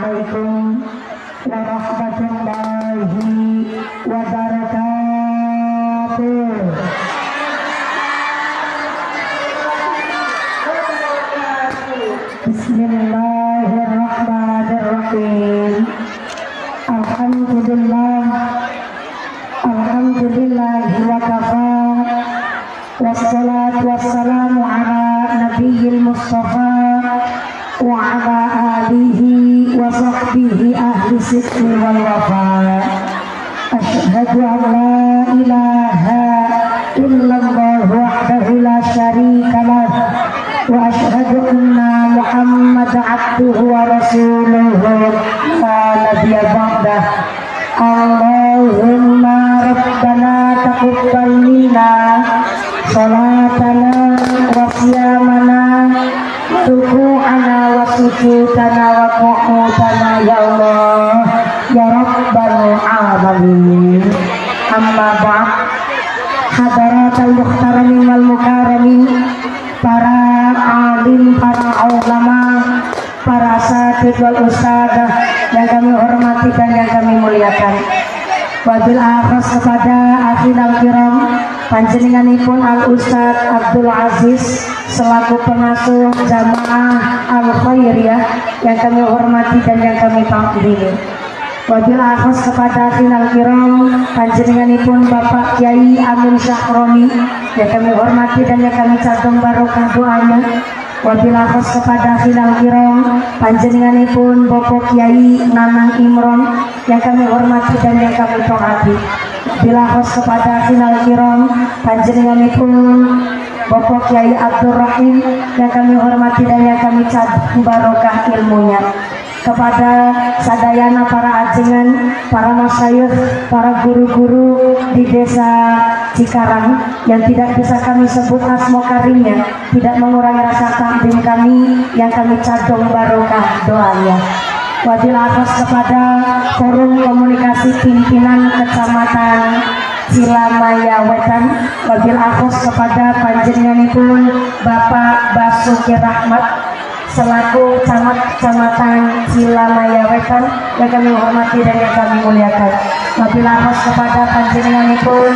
Assalamualaikum warahmatullahi wabarakatuh. Bismillahirrahmanirrahim. Alhamdulillahi wa kafa. Wassalatu wassalamu ala nabiyil mustafa wa ala alihi wa sahbihi ahli sidqi wal wafa. Asyhadu an la ilaha illallah wahdahu la syarika lah wa asyhadu anna Muhammadan abduhu wa rasuluhu la nabiyya ba'dah. Allahumma rabbana taqabbal minna salatana wa siyamana ruku'ana wa sujudana wa qu'udana ya Allah ya rabbal alamin. Amma ba'd. Hadaratul muhtaramin wal mukaramin, para alim, para ulama, para asatidz wal ustadzah yang kami hormati dan yang kami muliakan. Wabil akhas kepada akhirul kiram panjenenganipun Al Ustadz Abdul Aziz selaku pengasuh jamaah Al Khairiyah yang kami hormati dan yang kami takdiri. Wabil akhas kepada akhirul kiram panjenenganipun Bapak Kiai Amin Syahromi yang kami hormati dan yang kami cadung barokah doanya. Wabil akhas kepada akhirul kiram panjenenganipun Bapak Kiai Nanang Imron yang kami hormati dan yang kami taati. Bila khos kepada akhirul kiram panjenenganipun Bapak Kiai Abdul Rahim yang kami hormati dan yang kami cadung barokah ilmunya. Kepada sadayana para ajengan, para masyayikh, para guru-guru di desa Cikarang yang tidak bisa kami sebut asma karimnya, tidak mengurangi rasa takdim kami yang kami cadung barokah doanya. Wabil akhas kepada forum komunikasi pimpinan kecamatan Cilamaya Wetan. Wabil akhas kepada panjenenganipun Bapak Basuki Rahmat selaku camat kecamatan Cilamaya Wetan yang kami hormati dan yang kami muliakan. Wabil akhas kepada panjenenganipun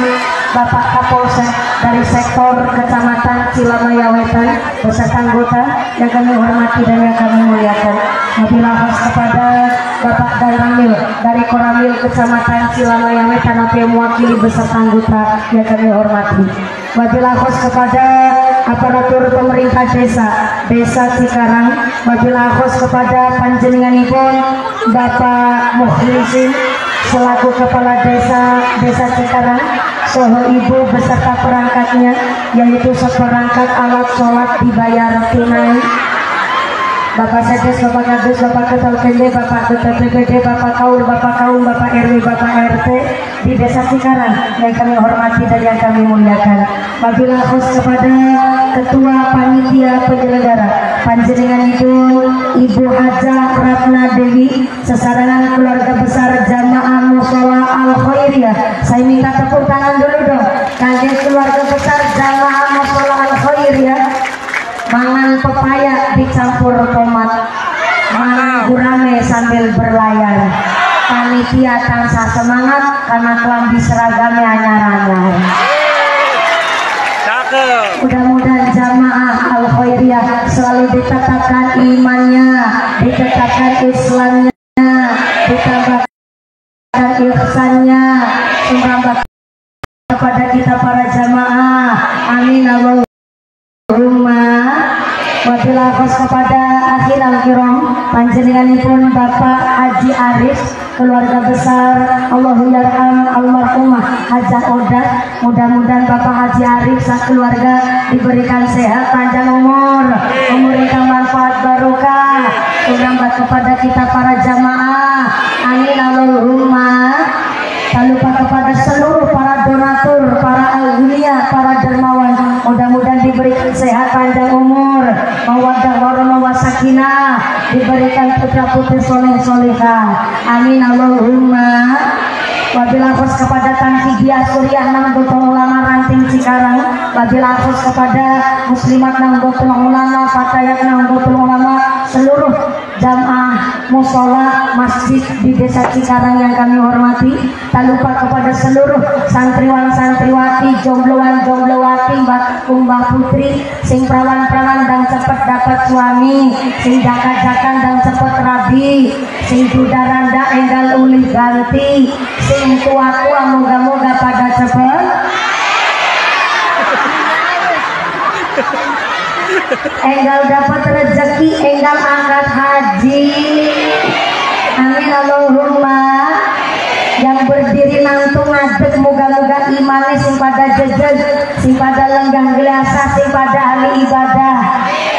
Bapak Kapolsek dari sektor kecamatan Cilamaya Wetan beserta anggota yang kami hormati dan yang kami muliakan. Wabil akhas kepada Bapak Daramil dari Koramil kecamatan Cilamaya Wetan yang mewakili beserta anggota yang kami hormati. Wabil akhas kepada aparatur pemerintah desa Cikarang. Wabil akhas kepada panjenenganipun Bapak Mukhlisin selaku kepala desa Cikarang soho ibu beserta perangkatnya, yaitu seperangkat alat sholat dibayar tunai. Bapak Sedes, Bapak Kadus, Bapak Ketua PD, Bapak Ketua PPD, Bapak Kaul, Bapak Kaum, Bapak RW, Bapak RT di desa Cikarang yang kami hormati dan yang kami muliakan. Wabil akhas kepada Ketua Panitia Penyelenggara panjenenganipun Ibu Hajah Ratna Dewi sesarangan keluarga besar Jamaah Mushola Al Khairiyah. Saya minta tepuk tangan dulu dong kangge keluarga besar Jamaah Mushola Al Khairiyah. Mangan pepaya dicampur tomat, mangan gurame sambil berlayar. Panitia tansah semangat karena kelambi seragamnya anyar-anyar. Mudah-mudahan jamaah Al Khairiyah selalu ditetapkan imannya, ditetapkan Islamnya, ditambahkan ihsannya, sembah kepada kita para jamaah. Amin Allahumma. Wabil akhas kepada akhirul kiram panjenenganipun Bapak Haji Arif keluarga besar Allahu yarham almarhumah Hajah Oda. Mudah-mudahan Bapak Haji Arif sak keluarga diberikan sehat panjang umur, memberikan manfaat barokah, menambah kepada kita para jamaah. Amin Allahumma. Tak lupa kepada seluruh para donatur, para aulia, para dermawan, mudah-mudahan diberikan sehat panjang umur, mawaddah warahmah wasakinah, diberikan putra putri soleh solehah. Amin Allahumma. Wabil akhas kepada Tanfidiah Suriah Nahdlatul Ulama Ranting Cikarang. Wabil akhas kepada Muslimat Nahdlatul Ulama, Fatayat Nahdlatul Ulama, seluruh jamaah musola masjid di Desa Cikarang yang kami hormati, tak lupa kepada seluruh santriwan-santriwati, jombloan-jomblowati, mbah putri, sing perawan-perawan dan cepet dapat suami, sing jaka-jakan dan cepet rabi, sing duda-randa enggal uli ganti, sing tua-tua moga-moga pada cepet enggal dapat rezeki, enggal angkat haji. Amin Allahumma. Yang berdiri nantung ngadeg moga-moga imannya sing pada jejeg, sing pada lenggang gelasa, sing pada ahli ibadah.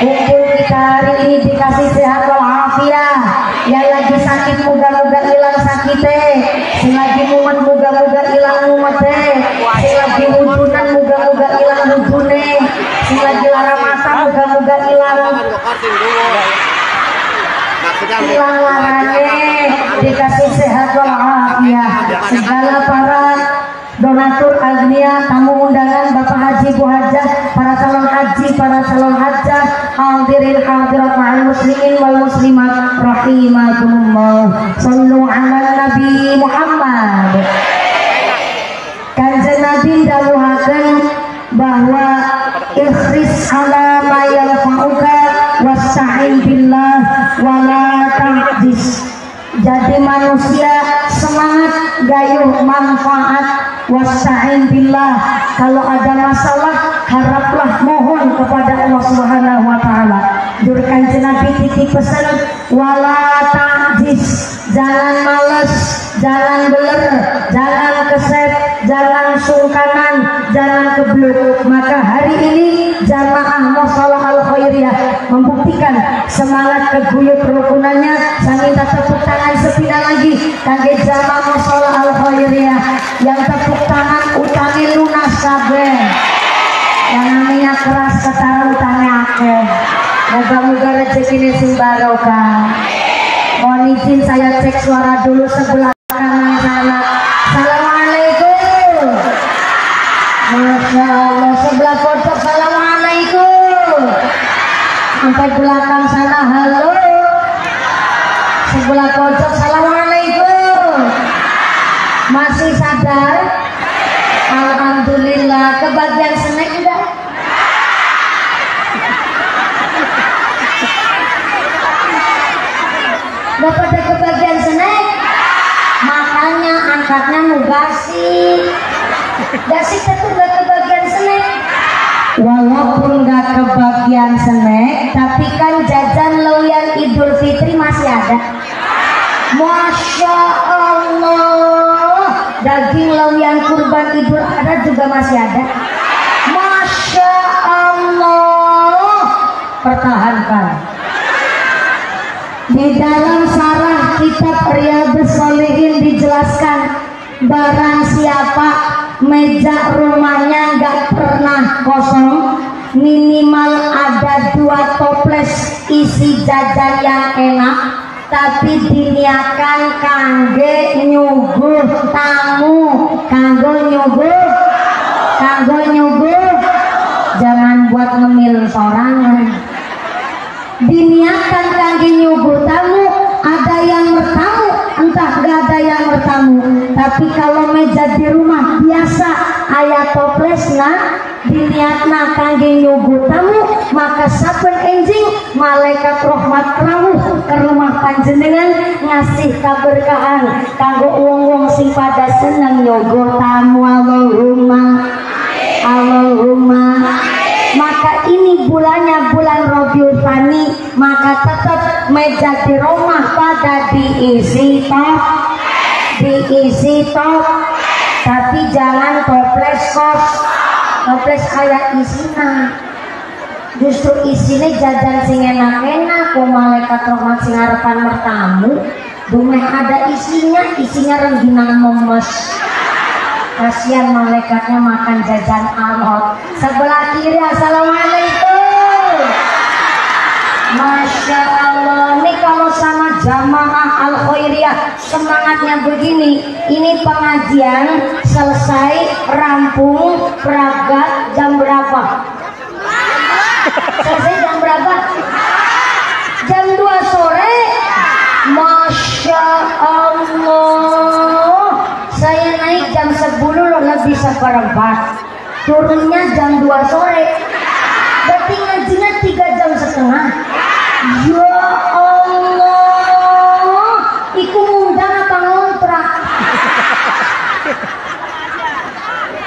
Kumpul kita hari ini dikasih sehat walafiat. Yang lagi sakit moga-moga hilang sakitnya, sing lagi mumet moga-moga hilang mumetnya, sing lagi wujudan moga-moga hilang wujune, sing lagi lara mata moga-moga hilang larane, dikasih sehat walafiat. Segala para donatur agnia, tamu undangan, Bapak Haji, Bu Hajah, para calon haji, para calon hajah, hadirin hadirat ma'al muslimin wal muslimat rahimakumullah. Sallu ala Nabi Muhammad. Kanjeng Nabi dawuhaken bahwa ikhris ala ma yanfa'uka wasta'in billah wala ta'jiz. Jadi manusia semangat gayuh manfaat, wasta'in billah. Kalau ada masalah haraplah mohon kepada Allah Subhanahu wa taala. Durkan Nabi titip pesan wala ta'jiz, jangan males, jangan beler, jangan keset, jangan sungkanan, jangan kebluk. Maka hari ini jamaah Musola Al Khairiyah membuktikan semangat keguyup kerukunannya. Saya minta tepuk tangan sepina lagi kangge jamaah Musola Al Khairiyah yang tepuk tangan utangi lunas kabeh. Yang namanya keras ketara utangnya akeh. Moga-moga rezekinya sing barokah. Mohon izin saya cek suara dulu sebelah kanan sana. Assalamualaikum. Masya Allah, sebelah pojok assalamualaikum. Sampai belakang sana halo. Sebelah pojok assalamualaikum. Masih sadar? Alhamdulillah. Kebagian snack udah? Gak pada kebagian snack? Makanya angkatnya mugasi. Gasi tetap gak kebagian snack. Walaupun gak kebagian snack, tapi kan jajan loyang Idul Fitri masih ada. Masya Allah, daging loyang kurban Idul Adha juga masih ada. Masya Allah, pertahankan. Di dalam sarah kitab Riyadhus Shalihin dijelaskan barang siapa meja rumahnya nggak pernah kosong, minimal ada 2 toples isi jajan yang enak, tapi diniatkan kangge nyuguh tamu, kanggo nyuguh, jangan buat ngemil sorangan. Diniatkan kangge nyuguh tamu, ada yang bertamu, entah gak ada yang bertamu. Tapi kalau meja di rumah biasa ayat toplesna, diniatna kangge nyuguh tamu, maka saben enjing malaikat rahmat rawuh ke rumah panjenengan ngasih keberkahan kanggo wong-wong sing pada seneng nyuguh tamu. Allahumma. Maka ini bulannya bulan Rabiul Tsani, maka tetap meja di rumah pada diisi top, tapi jangan toples kos, toples kayak isinya. Justru isinya jajan sing enak-enak, ku malaikat rahmat sing harapan bertamu, dumeh ada isinya rengginang memes. Kasihan malaikatnya makan jajan alot. Sebelah kiri assalamualaikum. Masya Allah. Ini kalau sama jamaah Al Khairiyah semangatnya begini. Ini pengajian selesai rampung peragat jam berapa? Selesai jam berapa? Jam 2 naik jam 10 lebih seperempat, turunnya jam 2 sore, berarti ngajinya 3 jam setengah. Ya Allah, iku ngundang apa ngontrak?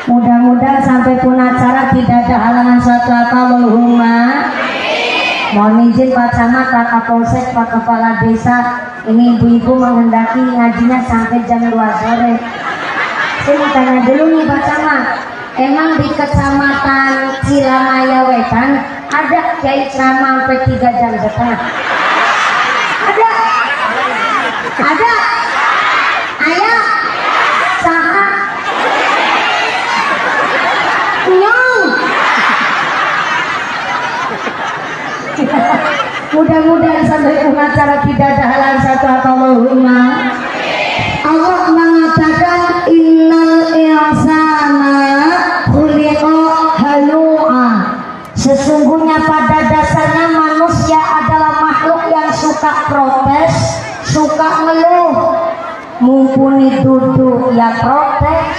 Mudah-mudahan sampai pun acara tidak ada halangan suatu apa. Allahumma. Mohon izin Pak Camat, Pak Kapolsek, Pak Kepala Desa, ini ibu-ibu menghendaki ngajinya sampai jam 2 sore. Saya mau tanya dulu nih Pak Camat, emang di Kecamatan Cilamaya Wetan ada kiai ceramah sampai 3 jam setengah? Ada? Ada? Ayah? Saha? Nyong? Mudah-mudahan sampai acara tidak ada halangan satu atau Allahumma. Allah mengatakan innal insana khuliqa halu'a. Sesungguhnya pada dasarnya manusia adalah makhluk yang suka protes, suka ngeluh. Mumpuni duduk ya protes,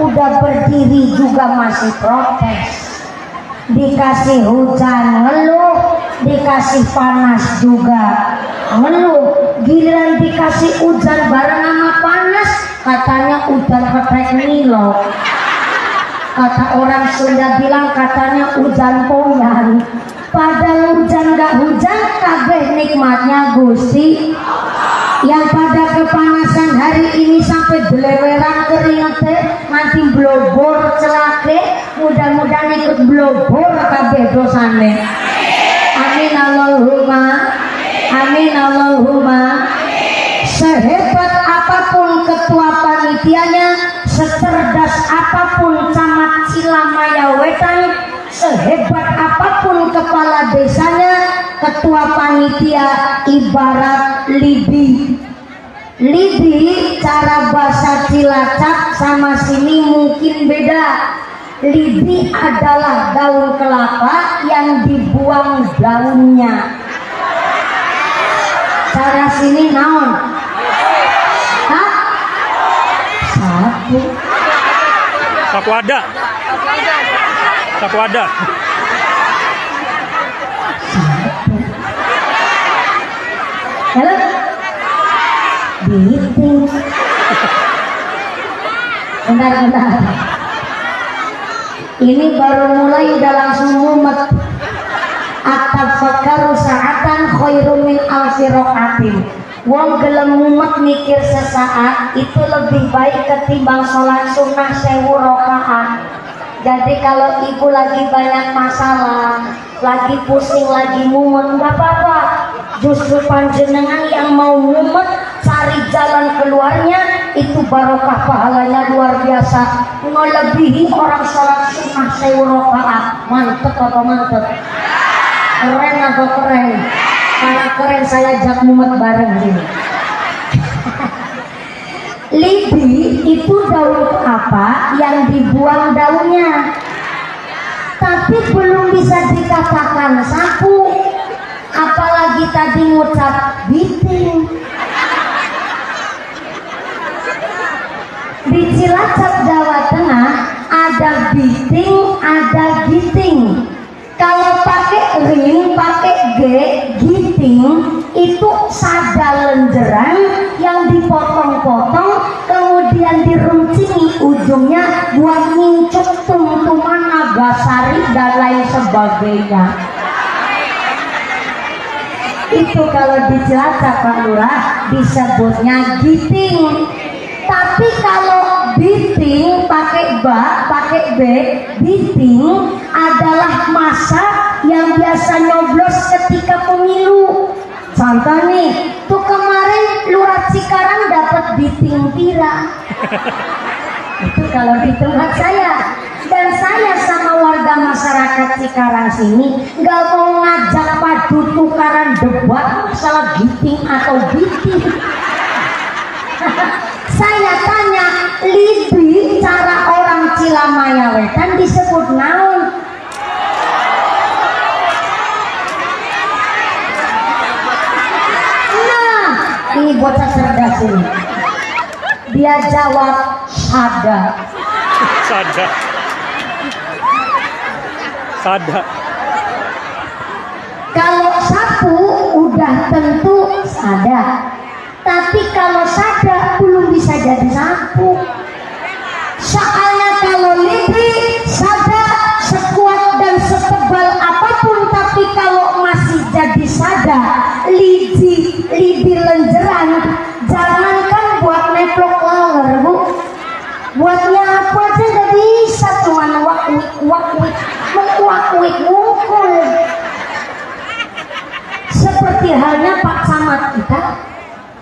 udah berdiri juga masih protes. Dikasih hujan ngeluh, dikasih panas juga ngeluh. Giliran dikasih hujan bareng sama panas, katanya hujan petek nilo. Kata orang Sunda bilang katanya hujan poyan. Padahal hujan gak hujan, kabeh nikmatnya Gusti. Yang pada kepanasan hari ini sampai deleweran keringetnya, nanti blobor celake, mudah-mudahan ikut blobor kabeh dosane. Amin Allahumma. Amin Allahumma. Sehebat apapun ketua panitianya, secerdas apapun camat Cilamaya Wetan, sehebat apapun kepala desanya, ketua panitia ibarat lidi. Lidi cara bahasa Cilacap sama sini mungkin beda. Lidi adalah daun kelapa yang dibuang daunnya. Cara sini naon? Hah? Sapu. Sapu ada. Sapu ada. Halo? Biting. Bentar. Ini baru mulai udah langsung mumet. Atafakkaru sa'atan khairum min alfi raqatin. Wong gelem mumet mikir sesaat itu lebih baik ketimbang sholat sunnah 1000 rakaat. Jadi kalau ibu lagi banyak masalah, lagi pusing, lagi mumet, nggak apa-apa. Justru panjenengan yang mau mumet, cari jalan keluarnya, itu barokah pahalanya luar biasa. Melebihi orang sholat sunnah 1000 rakaat. Mantep atau mantep? Keren atau keren? Kalau keren saya ajak mumet bareng sini. Lidi itu daun apa yang dibuang daunnya, tapi belum bisa dikatakan sapu, apalagi tadi ngucap biting. Di Cilacap Jawa Tengah ada biting, ada giting. Kalau pakai ring, pakai G, giting itu sada lenjeran yang dipotong-potong, kemudian diruncingi ujungnya buat ngincuk tumtuman nagasari dan lain sebagainya. Itu kalau di Cilacap Pak Lurah disebutnya giting. Tapi kalau biting pakai ba, pakai b, biting adalah masa yang biasa nyoblos ketika pemilu. Contoh nih, tuh kemarin Lurah Cikarang dapat biting pira. Itu kalau di tempat saya. Dan saya sama warga masyarakat Cikarang sini nggak mau ngajak padu tukaran debat masalah giting atau biting. Saya tanya, lidi cara orang Cilamaya Wetan disebut naon? Nah, ini bocah cerdas ini. Dia jawab sada. Sada. Sada. Kalau sapu udah tentu sada. Tapi kalau sada belum bisa jadi sapu. Soalnya kalau lidi sada sekuat dan setebal apapun, tapi kalau masih jadi sada lidi lenjeran, jangankan buat neplok laler bu, buatnya apa aja gak bisa, cuman wakwik mukul. Seperti halnya Pak Camat kita,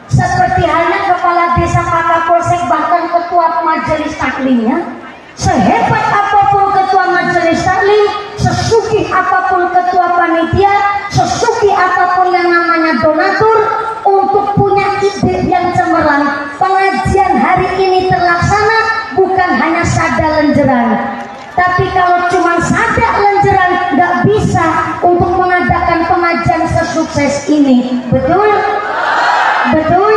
seperti halnya kepala desa, Pak Kapolsek, bahkan ketua majelis taklimnya. Sehebat apapun ketua majelis taklim, sesugih apapun ketua panitia, sesugih apapun yang namanya donatur, untuk punya ide yang cemerlang, pengajian hari ini terlaksana bukan hanya sada lenjeran. Tapi kalau cuma sada lenjeran nggak bisa untuk mengadakan pengajian sesukses ini. Betul? Betul?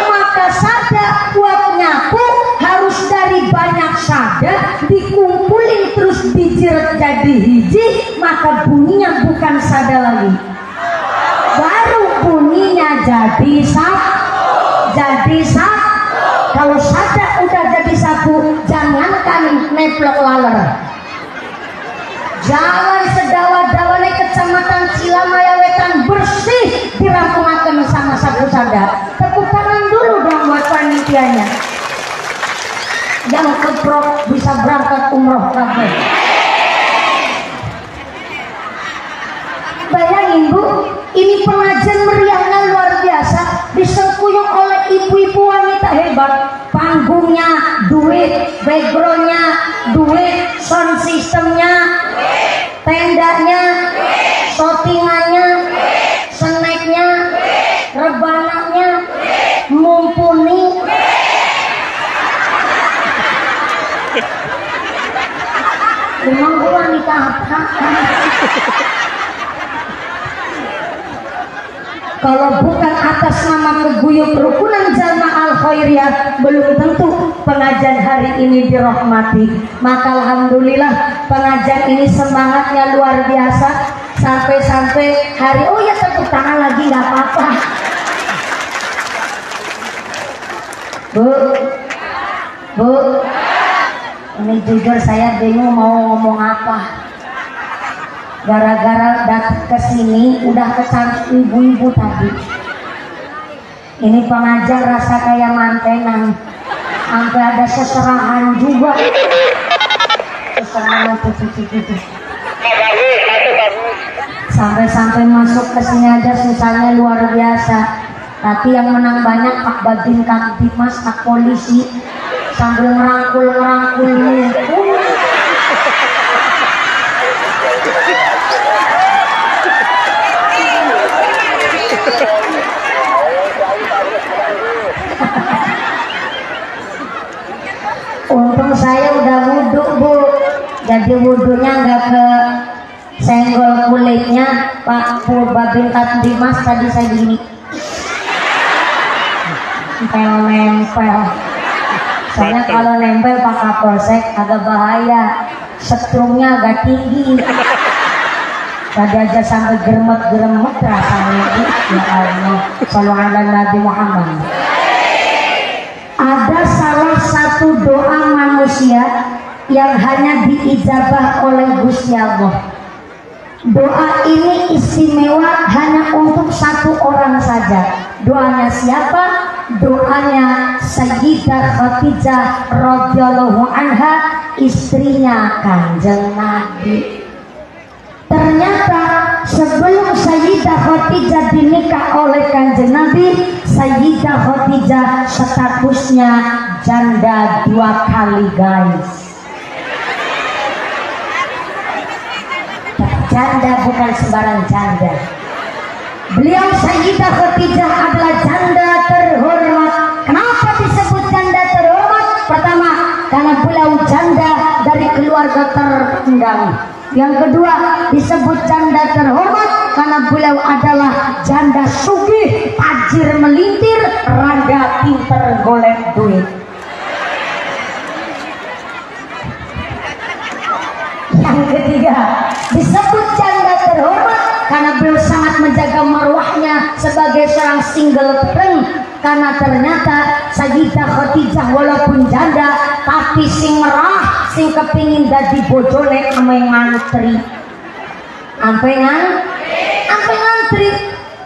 Maka sada buat nyapu harus dari banyak sada dikumpulin terus dijiret jadi hiji, maka bunyinya bukan sada lagi, baru bunyinya jadi sapu. Kalau sada udah jadi sapu, jangankan neplok laler, jalan sedawa-dawane kecamatan Cilamaya Wetan bersih dirampungaken sama sapu sada. Tepuk tangan dulu dong buat panitianya. Yang keprok bisa berangkat umroh kabeh. Bayangin bu, ini pengajian meriahnya luar biasa, disengkuyung oleh ibu-ibu wanita hebat. Panggungnya duit, backgroundnya duit, sound systemnya, tendanya, shootingannya, snacknya, rebananya, mumpuni. Memang gue wanita apa? Kalau bukan atas nama keguyup rukunan Jamaah Al-Khairiyah, belum tentu pengajian hari ini dirahmati. Maka alhamdulillah pengajian ini semangatnya luar biasa. Sampai-sampai hari, oh ya tepuk tangan lagi nggak apa-apa. Bu, ini jujur saya bingung mau ngomong apa. Gara-gara datang ke sini udah kecantik ibu-ibu tadi. Ini pengajar rasa kayak mantenan, sampai ada seserahan juga. Seserahan cucu-cucu. Sampai masuk ke sini aja susahnya luar biasa. Tapi yang menang banyak Pak Babin Kamtibmas, Pak Polisi, sambil ngerangkul. Untung saya udah wudhu bu, jadi wudhunya nggak ke senggol kulitnya Pak Babin Kamtibmas. Tadi saya gini nempel. Soalnya kalau nempel Pak Kapolsek agak bahaya, setrumnya agak tinggi. Tadi aja sampai geremet rasanya. Ya Allah, sallallahu ala Nabi Muhammad. Ada salah satu doa manusia yang hanya diijabah oleh Gusti Allah. Doa ini istimewa hanya untuk satu orang saja. Doanya siapa? Doanya Sayyidah Khadijah radhiyallahu anha, istrinya Kanjeng Nabi. Ternyata sebelum Sayyidah Khadijah dinikah oleh Kanjeng Nabi, Sayyidah Khadijah statusnya janda 2 kali guys. Janda bukan sembarang janda. Beliau Sayyidah Khadijah adalah janda terhormat. Kenapa disebut janda terhormat? Pertama, karena beliau janda dari keluarga terpandang. Yang kedua, disebut janda terhormat karena beliau adalah janda sugih, tajir melintir, raga pinter golek duit. Yang ketiga disebut janda terhormat karena beliau sangat menjaga marwahnya sebagai seorang single parent. Karena ternyata Sayyidah Khadijah walaupun janda tapi sing merah, sing kepingin dadi bojone ame ngantri. Ampe ngantri.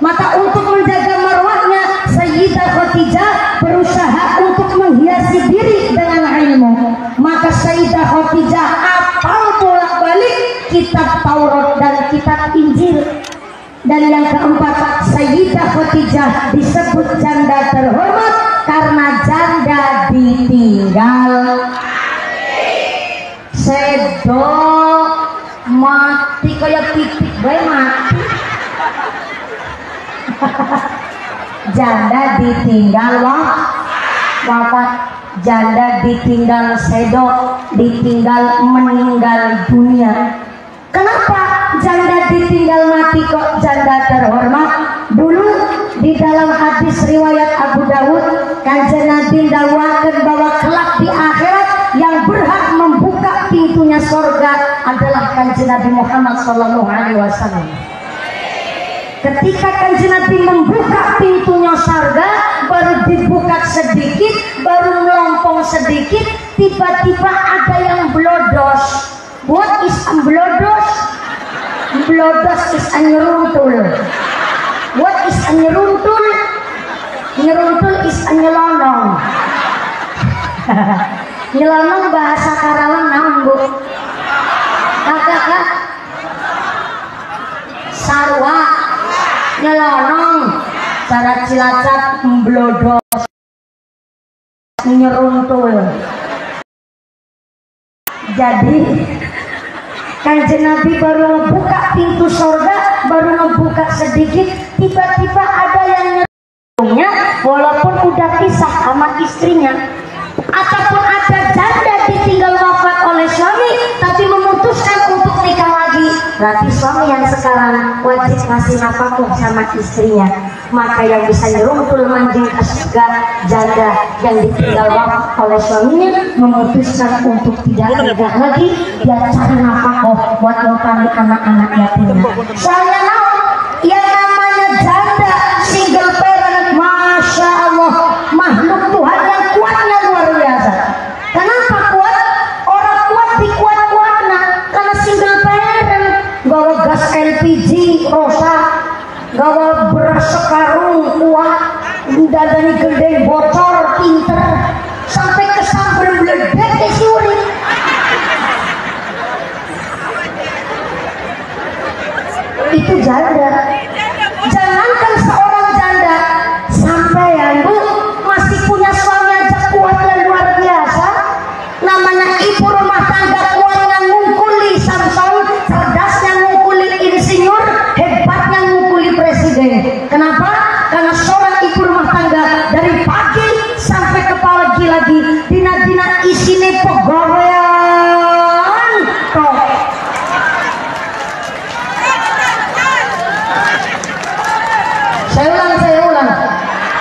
Maka untuk menjaga marwahnya Sayyidah Khadijah berusaha untuk menghiasi diri dengan ilmu. Maka Sayyidah Khadijah apal bolak-balik kitab Taurat dan kitab Injil. Dan yang keempat, Sayyidah Khadijah disebut janda terhormat karena janda ditinggal sedo mati kayak titik bae mati. Janda ditinggal wafat, janda ditinggal sedo, ditinggal meninggal dunia. Kenapa janda ditinggal mati kok janda terhormat? Dulu di dalam hadis riwayat Abu Dawud, Kanjeng Nabi dakwakan bahwa kelak di akhirat yang berhak membuka pintunya surga adalah Kanjeng Nabi Muhammad SAW. Ketika Kanjeng Nabi membuka pintunya surga, baru dibuka sedikit, baru melompong sedikit, tiba-tiba ada yang blodos. What is a blodos? Blodos is a nyeruntul. What is a nyeruntul? Nyeruntul is a nyelonong. Nyelonong bahasa Karawang naon, Bu? Kakak sarwa nyelonong, cara Cilacap blodos nyeruntul. Jadi Kanjeng Nabi baru membuka pintu surga, baru membuka sedikit, tiba-tiba ada yang nyerungnya walaupun udah pisah sama istrinya. Ataupun ada janda ditinggal wafat oleh suami tapi memutuskan untuk nikah lagi, berarti suami yang sekarang wajib ngasih nafkah sama istrinya. Maka yang bisa nyeruntul manjing ke surga janda yang ditinggal wafat oleh suaminya memutuskan untuk tidak nikah lagi, dia cari nafkah buat ngopani anak-anak yatimnya. Saya tahu yang namanya janda single parent, masya Allah, makhluk Tuhan yang kuatnya luar biasa. Kenapa kuat? Orang kuat dikuat-kuatnya karena single parent, gawa gas LPG rosak, gawa beras sekarung kuat, dadanya gede bocor pinter, sampai kesambar meledek ke sulit. Itu janda. Jangankan seorang janda, sampai Bu masih punya suami aja kuat dan luar biasa. Namanya ibu rumah tangga kuatnya ngungkuli Samson, cerdasnya ngungkuli insinyur, hebatnya ngungkuli presiden. Kenapa? Karena seorang ibu rumah tangga dari pagi sampai kepala lagi dina-dina isine pegawaian tok. Saya ulang.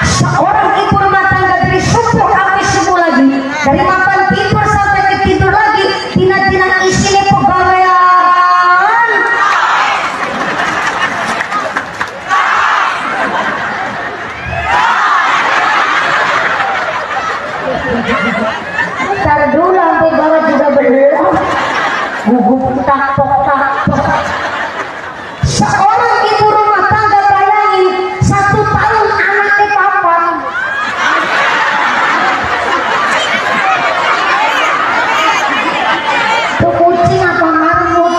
Seorang ibu rumah tangga dari subuh sampai subuh lagi, dari makan tidur sampai ke tidur lagi, dina-dina isine pegawaian. Ntar dulu sampai bawah juga belum. Gugup tak-tok. Seorang ibu rumah tangga bayangin 1 tahun anaknya papan. Itu kucing apa marmut?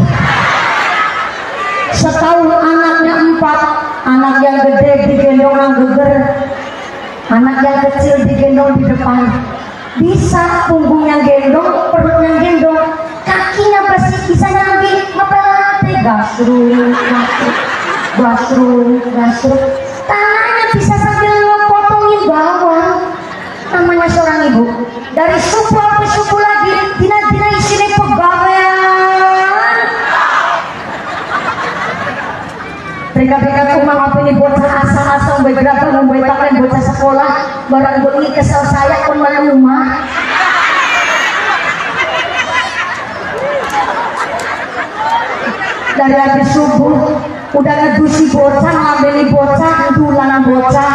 Setahun anaknya 4, anak yang gede digendong yang geger, anak yang kecil digendong di depan. Bisa punggungnya gendong, perutnya gendong, kakinya pasti bisa nyambi ngepelate, gasruk, tangannya bisa sambil ngepotongin bawang. Namanya seorang ibu dari subuh sampai subuh lagi, dina-dina isinya pegawaian. barang bengi kesel saya pun melumah. Dari habis subuh udah ngedusi bocah, ngambilin bocah, dulang bocah,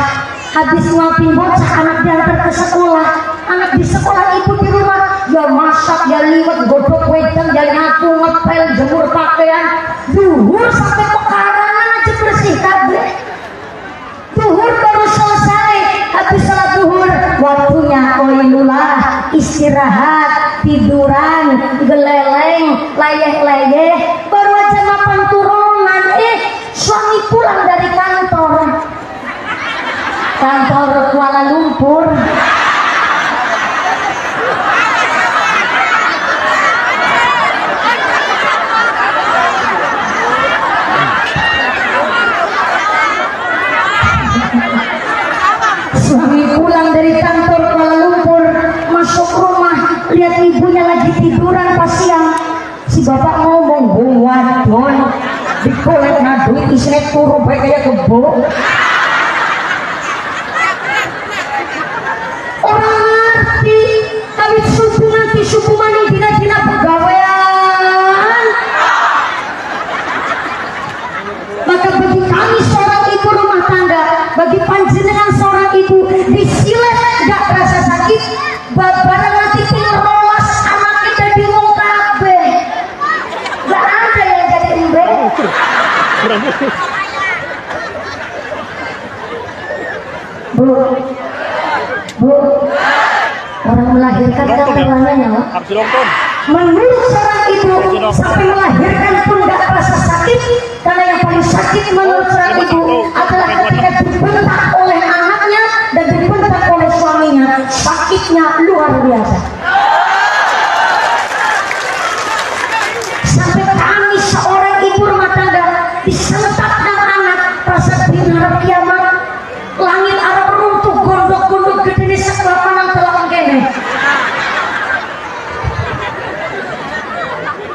habis ngapin bocah, anak diantar ke sekolah, anak di sekolah ibu di rumah, ya masak, ya liwet, godok wedang, ya nyapu, ngepel, jemur pakaian, duhur sampai pekarangan aja bersih kabeh. Duhur baru selesai, habis sholat duhur, waktunya koilulah, istirahat, tiduran, geleleng, layeh-layeh, baru aja makan turunan, suami pulang dari kantor Kuala Lumpur. Suami pulang dari kantor Kuala Lumpur, masuk rumah, lihat ibunya lagi tiduran pas siang. Si bapak ngomong, waduh, dikolek na duit isinya turu baik kayak kebo. Orang ngerti, tapi subuh nanti subuh mani dina-dina pegawaian. Maka bagi kami seorang ibu rumah tangga, bagi panjenengan seorang ibu, disilet gak rasa sakit, babaran nanti pengerolas anak kita di wong kabeh. Gak ada yang jadi embe. Bu, orang melahirkan kan terlanya nyawa. Menurut seorang ibu, sampai melahirkan pun gak terasa sakit, karena yang paling sakit menurut seorang ibu adalah ketika dibentak oleh anaknya dan dibentak oleh suaminya. Sakitnya luar biasa. Sampai kami seorang ibu rumah tangga disentak dengan anak, rasa berharap kiamat, langit arab runtuh, gondok-gondok gede di sekolah panang telah kene.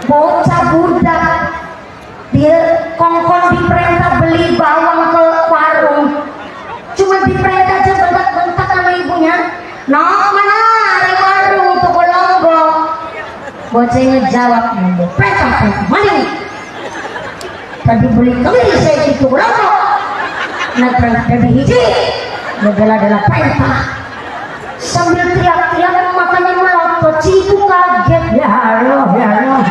Bocah budak dia kongkong diperintah beli bawang ke warung, cuma diperintah aja bentak-bentak sama ibunya. No, mana ada warung toko Lombok. Bocah ngejawab, perintah mana? Tadi beli kemiri saya di toko Lombok. Nah dari hiji, adalah perintah. Sambil teriak-teriak matanya melotot, cipu kaget, ya Allah, ya Allah.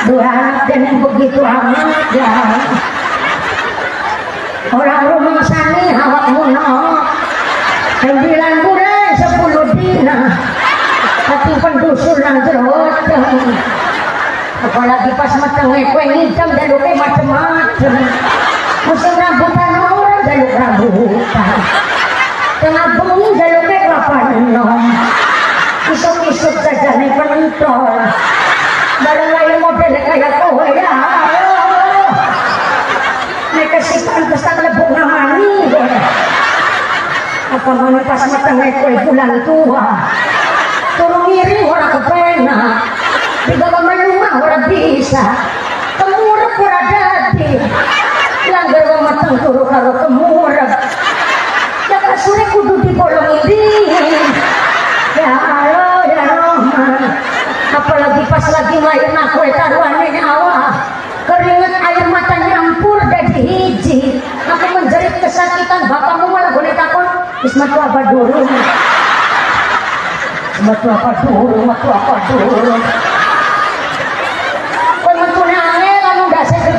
Dua anak dan begitu amat, ya. Orang rumah sani awak muno, 9 bulan 10 dina, tapi pendusul nang jerot. Apalagi pas matangnya kue hitam dan luka macam-macam. Musim rambutan orang dan luka rambutan. Tengah bengi dan luka kapan isuk-isuk saja nih penentol. Barang lain model kayak kowe ya. Nek kesipan pesan lebuk namani. Apa mana pas matangnya kue bulan tua. Turun miring orang kepenak. Di bawah rumah orang bisa kemurep orang dadi langgar matang turu karo kemurep ya kasure kudu dibolongi dingin ya Allah ya Rahman. Apalagi pas lagi ngelahirin kue taruhannya nyawa keringet air mata nyampur dari hiji aku menjerit kesakitan. Bapakmu malah boleh takut ismatu apa dulu matu apa dulu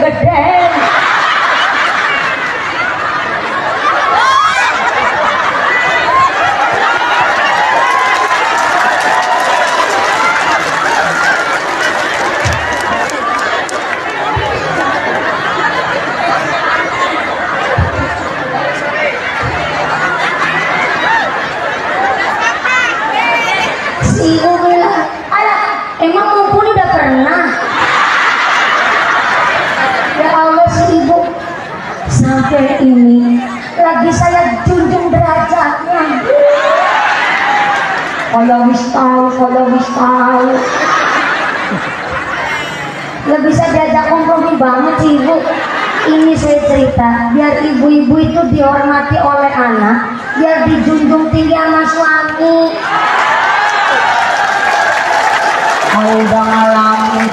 gede. Si ibu bilang, alah, emang mumpuni udah pernah? Ya Allah, si ibu sampai ini lagi saya junjung derajatnya. Kalau wis tahu. Gak bisa diajak kompromi banget sih ibu. Ini saya cerita biar ibu-ibu itu dihormati oleh anak, biar dijunjung tinggi sama suami. Kalau udah ngalamin,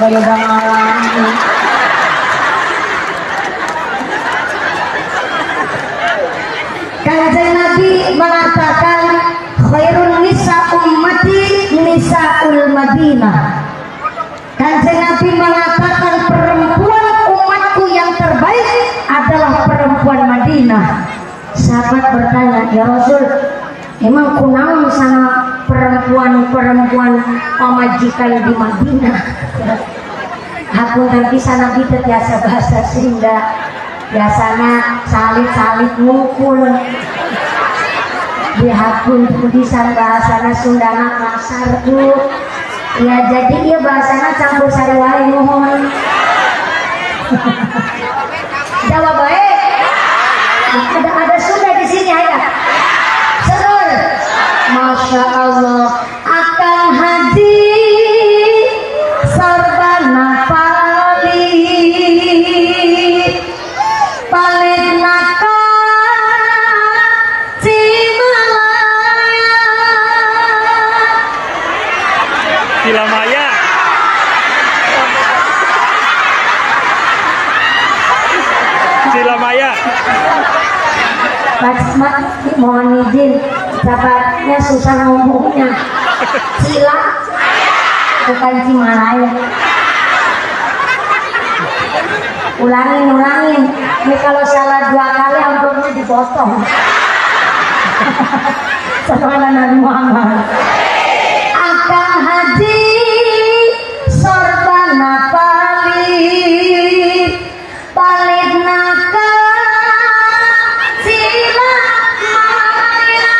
Kanjeng Nabi mengatakan khairun nisa ummati nisaul Madinah. Kanjeng Nabi mengatakan perempuan umatku yang terbaik adalah perempuan Madinah. Sahabat bertanya, ya Rasul, emang kunaon sama perempuan pamajikan di Madinah? Aku nanti sana kita biasa bahasa Sunda, biasanya salit ngukul. Di hakun tulisan bahasana Sundana kasar bu. Ya jadi iya bahasana campur sari wae mohon. Jawab baik. Ada Sunda di sini ya. Serur. Masya Allah. Akan haji sorbana pali paling nakal Cilamaya. Cilamaya. Pak Mat, mohon izin, dapatnya susah ngomongnya. Cila, bukan Cimalaya. Ulangin. Ini kalau salah 2 kali amplopnya dipotong. Setelah Nabi Muhammad. Akan haji sorbana palit naka sila maya.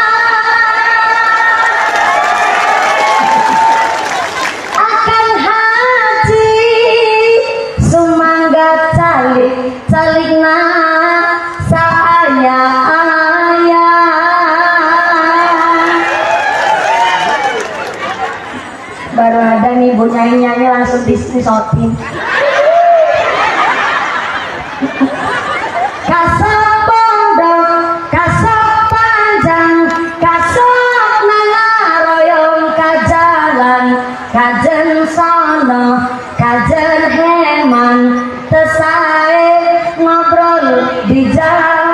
Akan haji sumangga calikna saya baru ada nih ibu nyanyi langsung disotin. Kasop pondok, kasop panjang, kasop nangaroyong kajalan, kajen sono, kajen heman, tesae ngobrol di jalan.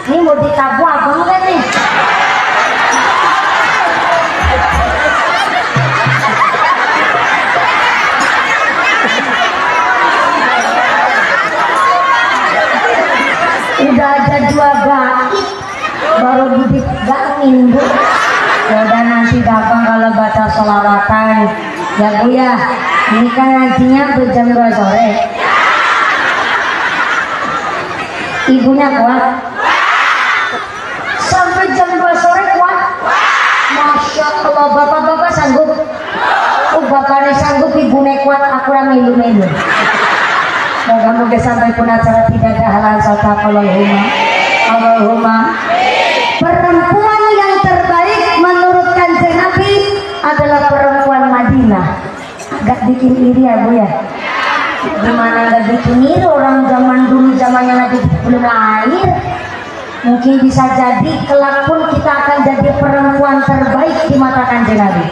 Ini mau ditabu apa enggak nih? Udah ada 2 bait baru dipegangin bu. Ya udah nanti gampang kalau baca sholawatan ya bu ya. Ini kan ngajinya jam 2 sore. Ibunya kuat sampai jam 2 sore kuat. Masya Allah, bapak-bapak sanggup. Oh bapaknya sanggup, ibunya kuat, aku milu-milu. Moga-moga sampai pun acara tidak ada halal sota. Allahumma. Perempuan yang terbaik menurut Kanjeng Nabi adalah perempuan Madinah. Agak bikin iri ya bu ya. Gimana gak bikin iri, orang zaman dulu zamannya Nabi belum lahir. Mungkin bisa jadi kelak pun kita akan jadi perempuan terbaik di mata Kanjeng Nabi.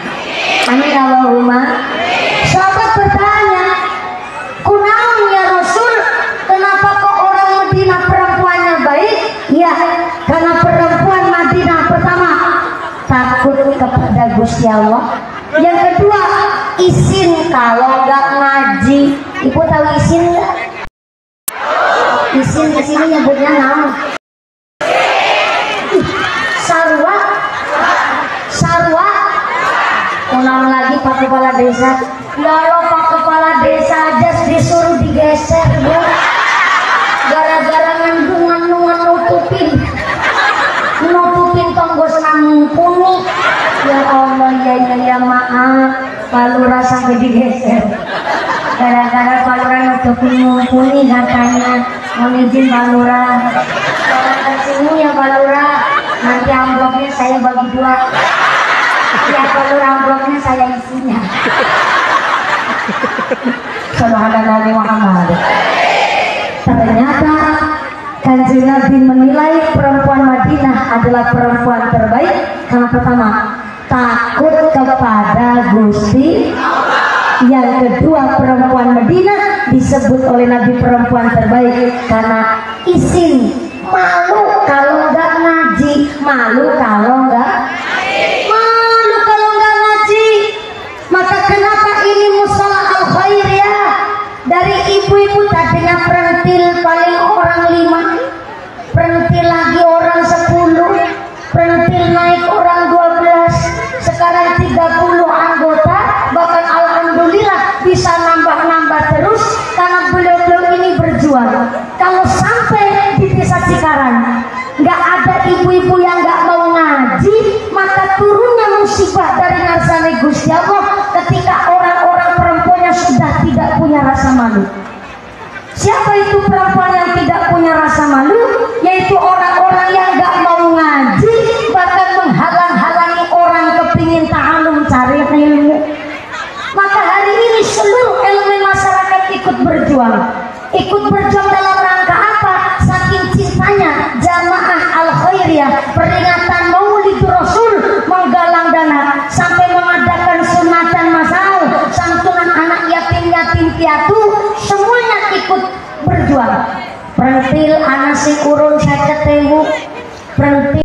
Amin Allahumma. Sahabat bertanya, kunaon ya Rasul, kenapa kok orang Madinah perempuannya baik? Ya, karena perempuan Madinah pertama takut kepada Gusti Allah. Yang kedua, isin kalau nggak ngaji. Ibu tahu isin nggak? Isin di sini nyebutnya naon? Sarwa. Ulang lagi Pak Kepala Desa. Lalu Pak Kepala Desa aja disuruh digeser bu. Gara-gara nutupin tonggos nampuni. Ya Allah, ya maaf, Pak Lurah sampai digeser. Gara-gara Pak Lurah nutupin mumpuni katanya. Mohon izin Pak Lurah. Kalau kesini ya Pak Lurah, nanti amplopnya saya bagi 2. Ya Pak Lurah, amplopnya saya isinya. Sallallahu alaihi Muhammad. Ternyata Kanjeng Nabi menilai perempuan Madinah adalah perempuan terbaik karena pertama takut kepada Gusti. Yang kedua, perempuan Madinah disebut oleh Nabi perempuan terbaik karena isin, malu kalau nggak ngaji, malu kalau nggak ngaji. Maka kenapa ini musola al khair ya? Dari ibu-ibu tadinya perentil paling orang 5, perentil lagi orang 10, perentil naik orang 12, sekarang 30 anggota, bahkan alhamdulillah bisa nambah-nambah terus karena beliau-beliau ini berjuang. Kalau sampai di desa Cikarang nggak ada ibu-ibu yang nggak mau ngaji, maka turunnya musibah dari ngarsane Gusti Allah ketika orang-orang perempuannya sudah tidak punya rasa malu. Siapa itu perempuan yang tidak punya rasa malu? Yaitu orang-orang yang nggak mau ngaji, bahkan menghalang-halangi orang kepingin ta'alum cari ilmu. Maka hari ini seluruh elemen masyarakat ikut berjuang. Ikut berjuang dalam rangka apa? Saking cintanya jamaah al khairiyah peringatan Maulid Rasul menggalang dana sampai mengadakan sunatan masal, santunan anak yatim piatu, semuanya ikut berjuang. Perentil anak si urun 50.000, perentil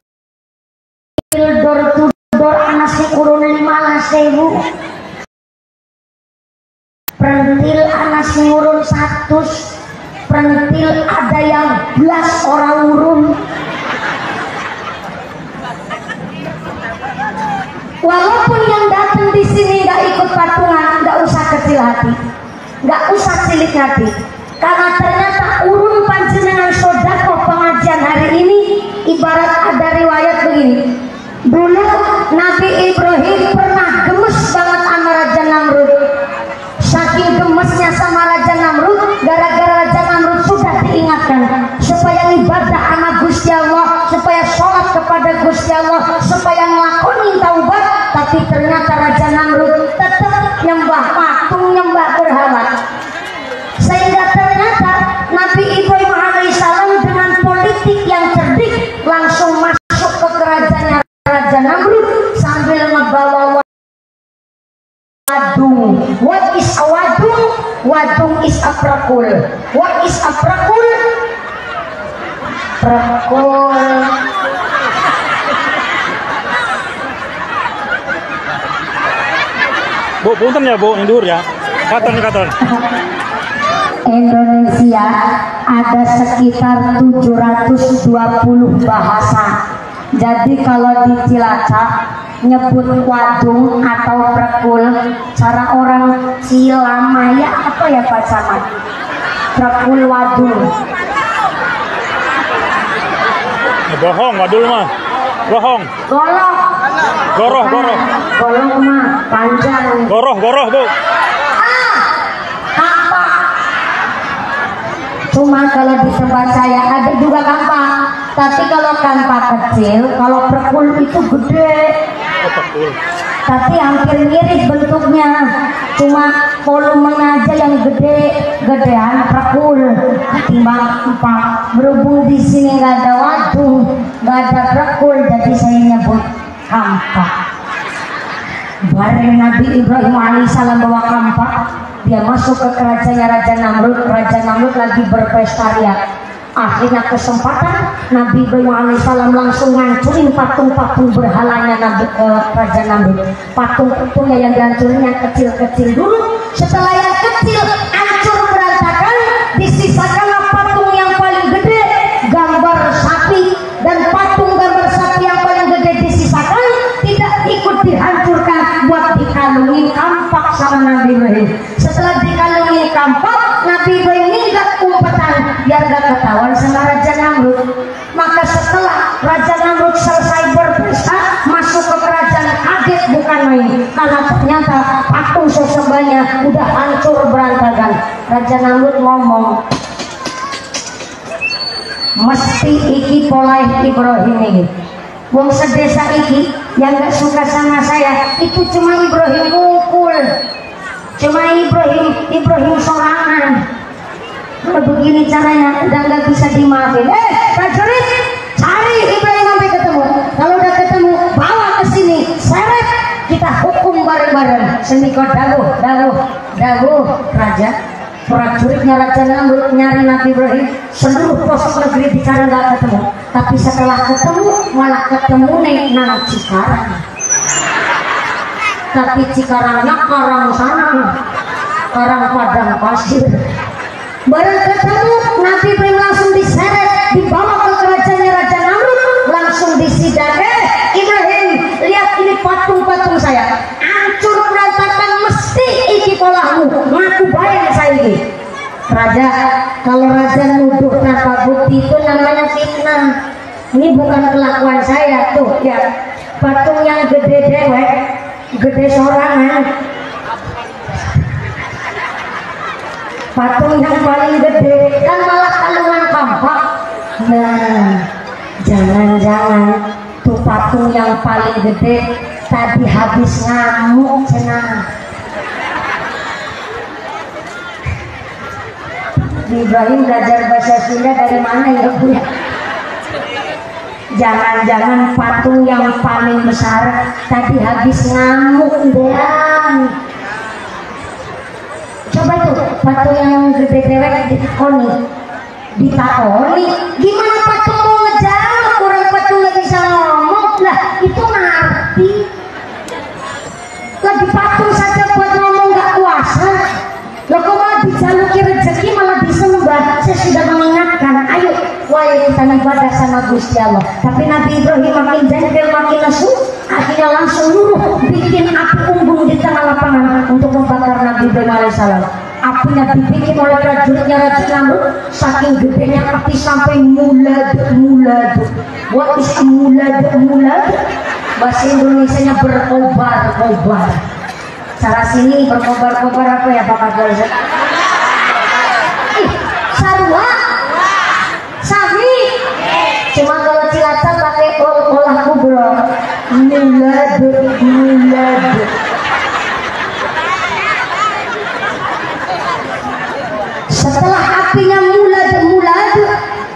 door to door anak si urun 15.000, perentil anak si urun 100, perentil ada yang 11 orang urun. Walaupun yang datang di sini nggak ikut patungan, nggak usah kecil hati, nggak usah cilik hati, karena ternyata urun panjenengan sodako pengajian hari ini ibarat ada riwayat begini. Dulu Nabi Ibrahim pernah gemes banget sama Raja Namrud. Saking gemesnya sama Raja Namrud, gara-gara Raja Namrud sudah diingatkan supaya ibadah sama Gusti Allah, supaya sholat kepada Gusti Allah, supaya ngelakonin taubat. Tapi ternyata Raja Namrud tetap nyembah patung, nyembah berhala. Sehingga ternyata Nabi Ibrahim alaihissalam dengan politik yang cerdik langsung masuk ke kerajaannya Raja Namrud sambil membawa wadung. What is a wadung? Wadung is a prakul. What is a prakul? Prakul. Bu, punten ya Bu, indur ya. Katon. Indonesia ada sekitar 720 bahasa. Jadi kalau di Cilacap nyebut wadung atau prekul, cara orang Cilamaya apa ya Pak Camat? Prekul wadung. Bohong, wadul mah. Bohong. Golok. Goroh. Golok mah panjang. Goroh Bu. Kampak. Cuma kalau di tempat saya ada juga kampak. Tapi kalau kampak kecil, kalau prekul itu gede. Tapi hampir mirip bentuknya. Cuma volumenya aja yang gedean prekul ketimbang kampak. Berhubung di sini nggak ada wadung, nggak ada prekul, jadi saya nyebut kampak. Bareng Nabi Ibrahim alaihissalam bawa kampak, dia masuk ke kerajaannya Raja Namrud. Raja Namrud lagi berpesta ria. Akhirnya kesempatan Nabi Ibrahim alaihissalam langsung ngancurin patung-patung berhalanya Raja Namrud. Patung-patungnya yang dihancurin yang kecil-kecil dulu. Setelah yang kecil hancur berantakan, disisakanlah patung yang paling gede, gambar sapi, dan patung gambar sapi yang paling gede disisakan, tidak ikut dihancurkan, buat dikalungin kampak sama Nabi Ibrahim. Setelah dikalungin kampak, Nabi Ibrahim ini gak umpetan biar gak ketahuan sama Raja Namrud. Maka setelah Raja Namrud selesai berpesta, masuk ke kerajaan, kaget bukan main, karena ternyata patung sesebanya udah hancur berantakan. Raja Namrud ngomong, mesti iki polai Ibrahim ini. Wong sedesa iki yang gak suka sama saya itu cuma Ibrahim mukul, cuma Ibrahim sorangan. Kalau begini caranya udah nggak bisa dimaafin. Prajurit, cari Ibrahim sampai ketemu. Kalau udah ketemu, bawa ke sini, seret, kita hukum bareng-bareng. Seniko dawuh, raja. Prajuritnya Raja Namrud nyari Nabi Ibrahim seluruh pelosok negeri dicari nggak ketemu. Tapi setelah ketemu, malah ketemu nang Cikarang. Tapi Cikarangnya karang sana, karang padang pasir. Baru ketemu, Nabi Ibrahim langsung diseret, dibawa ke kerajaannya Raja Namrud, langsung disidang. Ibrahim, lihat ini patung-patung saya, hancur berantakan, mesti iki polahmu, ngaku bayang saya ini. Raja, kalau raja nuduh tanpa bukti itu namanya fitnah. Ini bukan kelakuan saya tuh, ya. Patung yang gede dewek, gede sorangan. Patung yang paling gede kan malah kalungan kampak. Nah, jangan-jangan tuh patung yang paling gede tadi habis ngamuk cenah. Ibrahim belajar bahasa Sunda dari mana ya Bu? Jangan-jangan patung yang paling besar tadi habis ngamuk dean. Coba tuh patung yang gede dewek ditakoni, gimana patung mau ngejawab, orang patung nggak bisa ngomong lah, itu ngerti. Lagi patung saja buat ngomong nggak kuasa. Lo kok malah dijaluki rezeki malah disembah. Saya sudah mengingatkan, ayo wahai kita ibadah sama Gusti Allah. Tapi Nabi Ibrahim makin jengkel, makin nesu, akhirnya langsung nyuruh bikin api unggun di tengah lapangan untuk membakar Nabi Ibrahim alaihissalam. Apinya dibikin oleh prajuritnya Raja Namrud, saking gedenya api sampai mulad. What is mulad? Bahasa Indonesianya berkobar-kobar. Cara sini berkobar-kobar apa ya Pak Kadal? Sarwa, sapi. Cuma kalau Cilacap pakai olah kubro. Mulad. Setelah apinya mulad,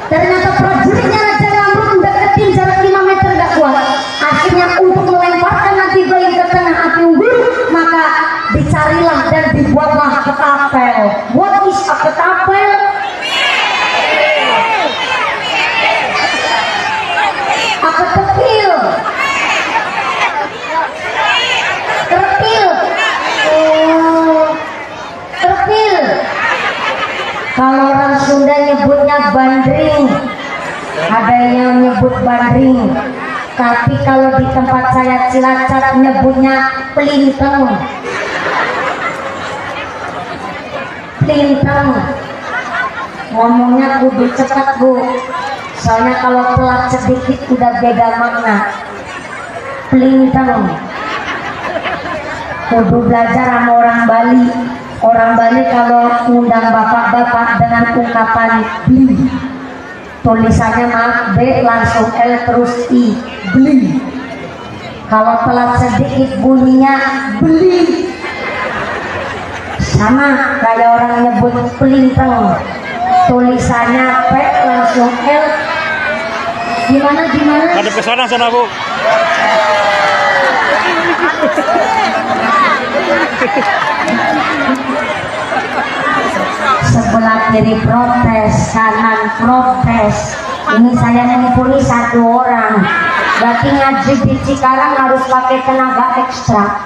ternyata prajuritnya Raja Namrud deketin jarak 5 meter gak kuat. Akhirnya untuk melemparkan Nabi Ibrahim ke tengah api unggun, maka dicarilah dan dibuatlah ketapel. What is a ketapel? Apa tepil? Terpil. Terpil. Kalau orang Sunda nyebutnya bandring, ada yang nyebut bandring. Tapi kalau di tempat saya Cilacap nyebutnya pelintang. Ngomongnya kudu cepat Bu, soalnya kalau telat sedikit udah beda makna. Pelintang kudu belajar sama orang Bali. Orang Bali kalau ngundang bapak-bapak dengan ungkapan beli, tulisannya maaf B langsung L terus I, beli. Kalau telat sedikit bunyinya beli. Sama kayak orang nyebut pelintang, tulisannya P langsung L. Gimana? Ada kesana sana Bu. Sebelah kiri protes, kanan protes. Ini saya ngumpuli 1 orang. Berarti ngaji di Cikarang harus pakai tenaga ekstra.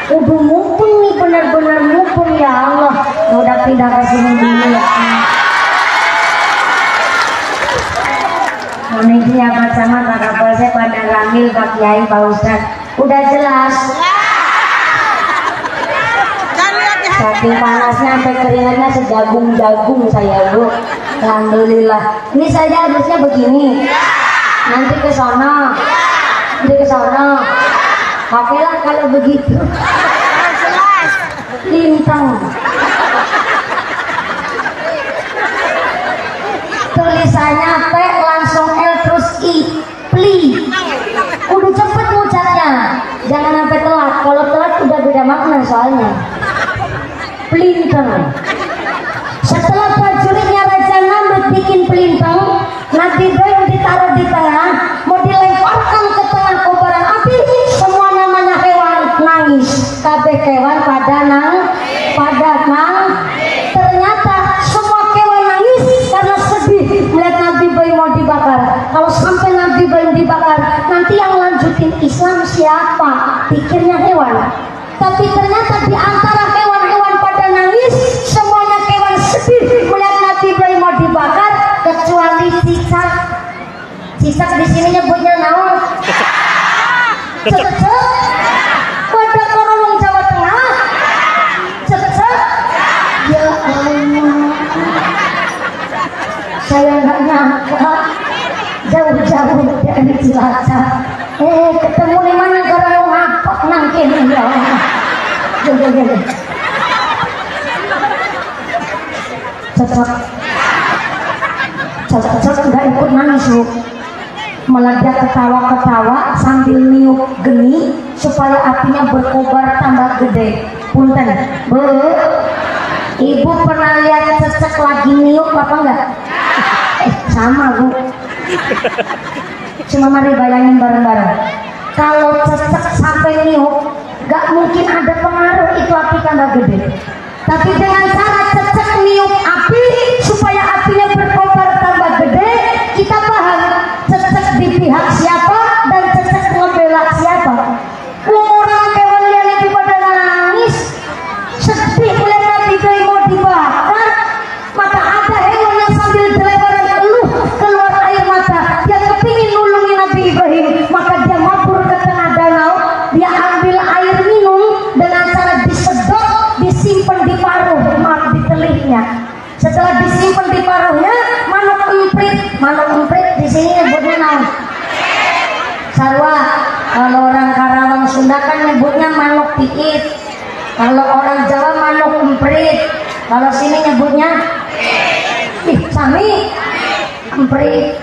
Udah mumpung nih, benar-benar mumpung ya Allah. Udah pindah ke sini dulu ya. Ini dia kacamata kapal saya pada Ramil, Pak Kiai, Pak Ustadz. Udah jelas. Saking panasnya sampai keringatnya sejagung-jagung saya Bu. Alhamdulillah. Ini saja harusnya begini. Nanti ke sana. Oke lah kalau begitu. Lintang. Tulisannya P langsung L terus I. Pli. Udah cepet ngucapnya. Jangan sampai telat. Kalau telat udah beda makna soalnya. Pelintang. Setelah baju pemimpin Islam siapa? Pikirnya hewan. Tapi ternyata di antara hewan-hewan pada nangis, semuanya hewan sedih melihat Nabi Ibrahim mau dibakar, kecuali cicak. Cicak di sini nyebutnya naon? Cecek. Pada korolong Jawa Tengah. Cecek. Ya Allah. Saya nggak nyangka jauh-jauh dari Cilacap. Ketemu di mana kalau ngapok nangkin ya Allah. Cocok nggak ikut nangis bu, malah dia ketawa-ketawa sambil niup geni supaya apinya berkobar tambah gede. Punten, bu, ibu pernah lihat cecek lagi niup apa enggak? Sama bu. Cuma mari bayangin bareng-bareng. Kalau cecek sampai niup, gak mungkin ada pengaruh itu api tambah gede. Tapi dengan cara cecek niup api supaya apinya berkobar tambah gede, kita paham cecek di pihak siapa dan cecek ngebela siapa. Orang hewan yang itu pada nangis, sedih melihat Nabi Ibrahim mau dibakar, maka ada hewan yang sambil delebaran eluh keluar air mata. Dia kepingin nulungi Nabi Ibrahim, maka dia mabur ke tengah danau. Dia ambil air minum dengan cara disedot, disimpan di paruh, maaf di telihnya. Setelah disimpan di paruhnya, manuk emprit di sini nyebutnya naon? Sarwa. Kalau orang Karawang Sunda kan nyebutnya manuk piit. Kalau orang Jawa manuk emprit. Kalau sini nyebutnya sami emprit.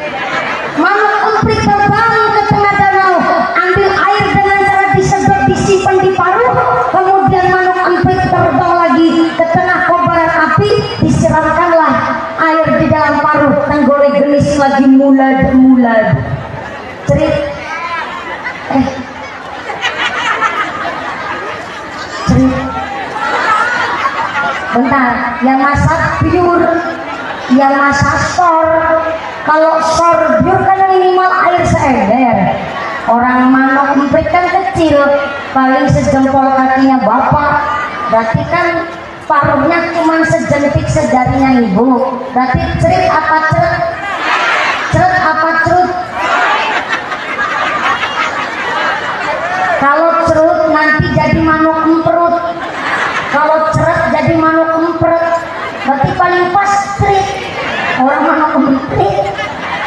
Manuk emprit terbang ke tengah danau, ambil air dengan cara disedot, disimpan di paruh. Kemudian manuk emprit terbang lagi ke tengah kobaran api, disiramkanlah air di dalam paruh. Tenggorek genis lagi mulad cerit. Bentar, yang masak biur, yang masak sor. Kalau sor biur kan minimal air seember. Orang manuk emprit kan kecil, paling sejempol kakinya bapak. Berarti kan paruhnya cuma sejentik sejarinya ibu. Berarti cerit apa ceret? Ceret apa cerut? Kalau cerut nanti jadi manuk emperut. Kalau ceret jadi manuk empret. Berarti paling pas cerit. Orang manuk emprit.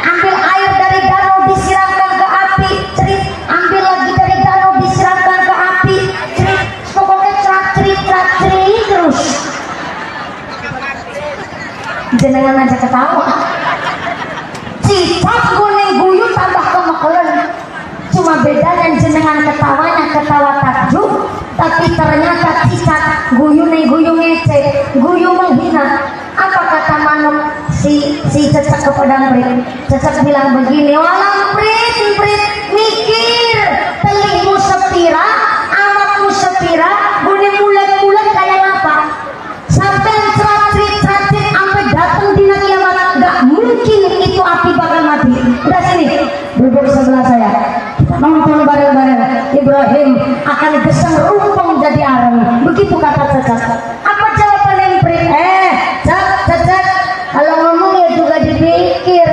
Ambil air dari danau disiramkan ke api, cerit. Ambil lagi dari danau disiramkan ke api, cerit. Pokoknya cerit terus. Jenengan aja ketawa. Cicak guning guyu tambah kemekelen. Cuma bedanya jenengan ketawanya ketawa takjub, tapi ternyata cicak guyu ngece, guyu menghina. Apa kata manuk si cecek kepada emprit? Cecek bilang begini, walang emprit mikir, telingmu sepira, amatmu sepira, guning mulet kayak apa? Sampai ceracrit sampai datang dina kiamat, nggak mungkin itu api bakal mati. Udah sini, duduk sebelah saya. Nonton bareng-bareng. Ibrahim akan gesang rumpung jadi areng. Begitu kata cecek. Apa jawaban emprit? Cecek. Kalau ngomong ya juga dipikir.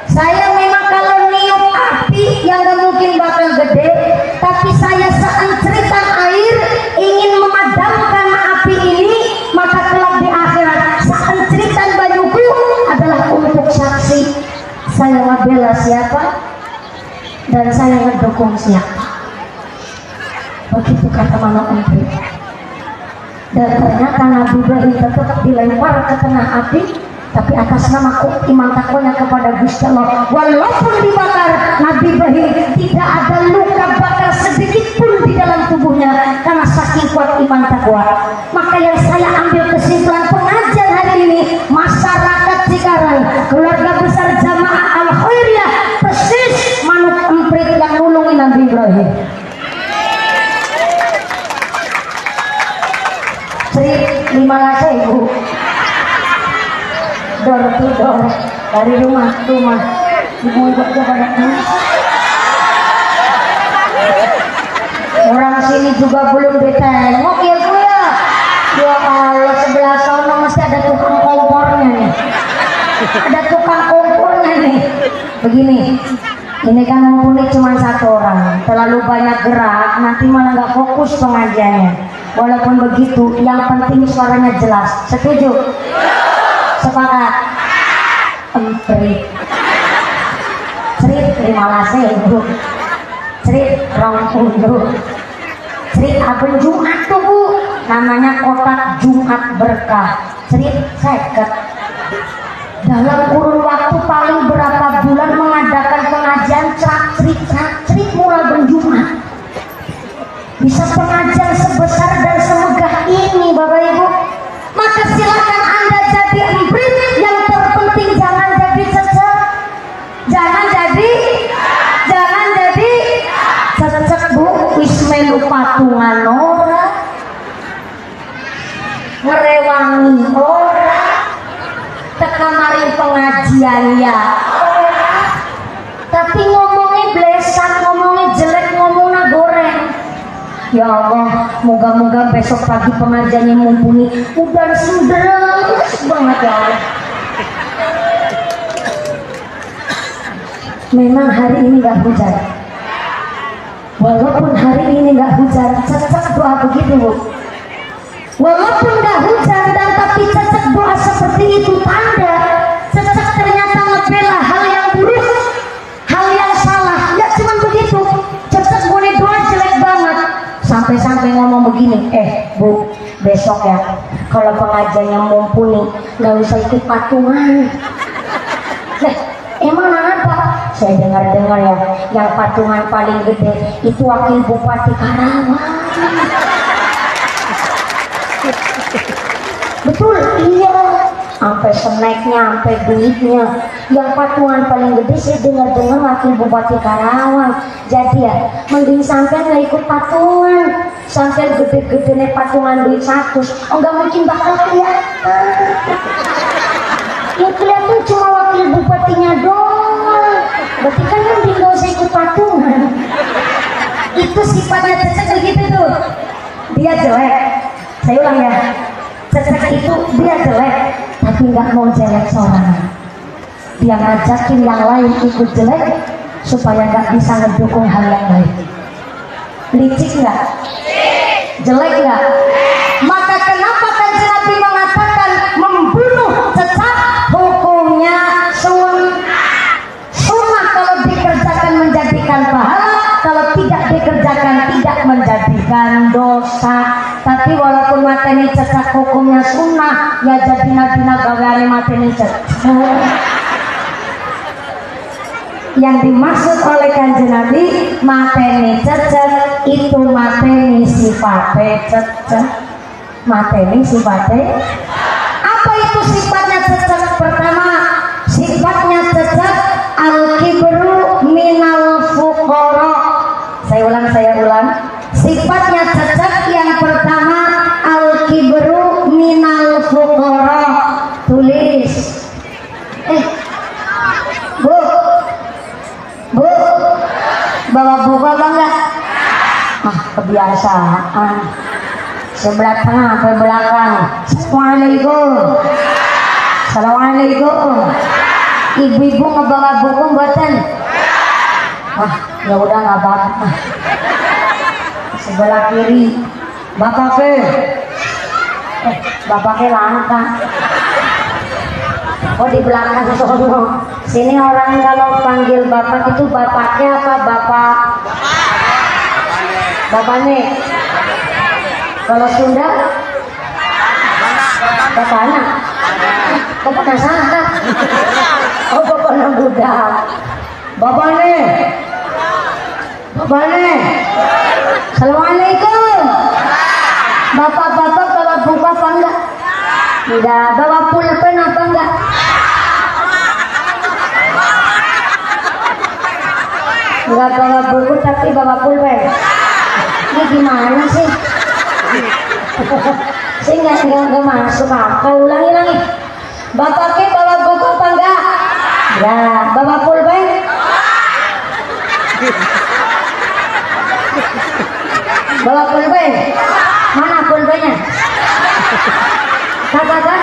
Saya memang kalau niup api yang gak mungkin bakal gede, tapi saya seenceritan air ingin memadamkan api ini, maka kelak di akhirat seenceritan banyuku adalah untuk saksi. Saya membela siapa dan saya mendukung siapa. Begitu kata manuk emprit. Dan ternyata Nabi Ibrahim tetap dilempar ke tengah api, tapi atas nama iman takwanya kepada Gusti Allah, walaupun dibakar, Nabi Ibrahim tidak ada luka bakar sedikit pun di dalam tubuhnya karena saking kuat iman takwa. Maka yang saya ambil kesimpulan pengajian hari ini, masyarakat Cikarang, keluarga besar Jamaah Al Khairiyah, persis manuk emprit yang nulungi Nabi Ibrahim. Sri 5.000 door to door dari rumah ibu pada sini juga belum ditengok ya Bu ya. Ya Allah, sebelah sana masih ada tukang kompornya nih. Ada tukang kompornya nih. Begini, ini kan mumpuni cuma satu orang, terlalu banyak gerak nanti malah nggak fokus pengajiannya. Walaupun begitu, yang penting suaranya jelas. Setuju? Sepakat? Emprit. Cerit, terima kasih Bu. Cerit, rongpuluh. Cerit aben Jumat tuh Bu, namanya kotak Jumat berkah. Cerit seket. Dalam kurun waktu paling berapa bulan mengadakan pengajian cerit mulai berjumat. Bisa pengajian sebesar dan semegah ini Bapak Ibu. Maka silakan Anda jadi emprit. Yang terpenting jangan jadi cecek. Jangan jadi cecek Bu. Wis melu patungan ora, ngerewangi ora, tekamarin pengajian ya ora, tapi ngomongnya blesak, ngomongnya jelek, ngomongnya goreng. Ya Allah, moga-moga besok pagi pengajiannya mumpuni. Udah sundres banget ya Allah. Memang hari ini nggak hujan. Walaupun hari ini nggak hujan, cecek doa begitu Bu. Walaupun nggak hujan dan tapi cecek doa seperti itu tanda cecek ternyata ngebela hal yang buruk, hal yang salah. Nggak cuma begitu, cecek boleh doa jelek banget. Sampai-sampai ngomong begini, Bu, besok ya kalau pengajiannya mumpuni nggak usah ikut patungan. Emang apa? Saya dengar-dengar ya, yang patungan paling gede itu wakil bupati Karawang. Betul, iya. Sampai snacknya, sampai duitnya. Yang patungan paling gede saya dengar-dengar wakil bupati Karawang. Jadi ya, mending sampai nggak ikut patungan. Sampai gede-gede nih patungan duit 100. Oh, nggak mungkin bakal kelihatan. Yang kelihatan cuma wakil bupatinya doang. Berarti kan mending nggak usah ikut patungan. Itu sifatnya cecek begitu tuh. Dia jelek. Saya ulang ya. Cecek itu dia jelek, tapi nggak mau jelek seorang. Dia ngajakin yang lain ikut jelek supaya nggak bisa mendukung hal yang baik. Licik nggak? Jelek nggak? Maka kenapa Kanjeng Nabi mengatakan membunuh cecak hukumnya sunnah kalau dikerjakan menjadikan pahala, kalau tidak dikerjakan tidak menjadikan dosa. Tapi walaupun mateni cecak hukumnya sunnah, ya jadi nabi gaweane mateni cecak. Yang dimaksud oleh Kanjeng Nabi mateni cecak itu mateni sifate cecak. Mateni sifate. Apa itu sifatnya cecak? Pertama, sifatnya cecak al-kibru minal fuqara. Saya ulang. Sifatnya cecak yang pertama al-kibru minal fuqara. Tulis. Bu, bawa buku apa enggak? Kebiasaan. Sebelah tengah sampai belakang. Assalamualaikum. Ibu-ibu ngebawa buku mboten? Ya udah nggak apa-apa. Sebelah kiri bapaknya langka. Oh, di belakang sono. Sini orang kalau panggil bapak itu bapaknya apa bapaknya? Kalau Sunda bapaknya. Bapaknya sana. Oh, bapaknya budak. Bapaknya. Assalamualaikum. Bapak-bapak bawa buku apa enggak? Enggak. Bawa pulpen apa enggak? Enggak bawa buku tapi bawa pulpen. Ini gimana sih? Saya nggak masuk apa. Ulangi. Bapaknya bawa buku apa enggak? Enggak. Bawa pulpen? Bawa pulpen. Mana pulpennya? Kata-kata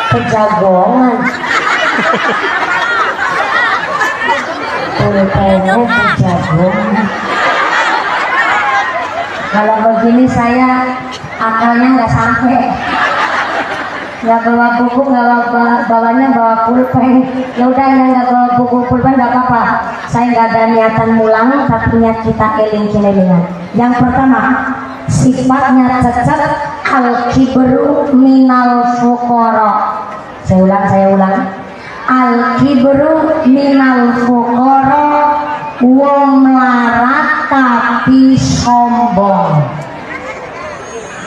kejagongan. Pulpennya kejagongan. Kalau begini saya akalnya nggak sampai. Nggak bawa buku, bawanya bawa pulpen. Ya udah, yang nggak bawa buku pulpen nggak apa-apa. Saya nggak ada niatan mulang, tapi niat kita eling-elingan. Yang pertama, sifatnya cacat al-kibru minal fuqara. Saya ulang. Al-kibru minal fuqara, wong larat tapi sombong.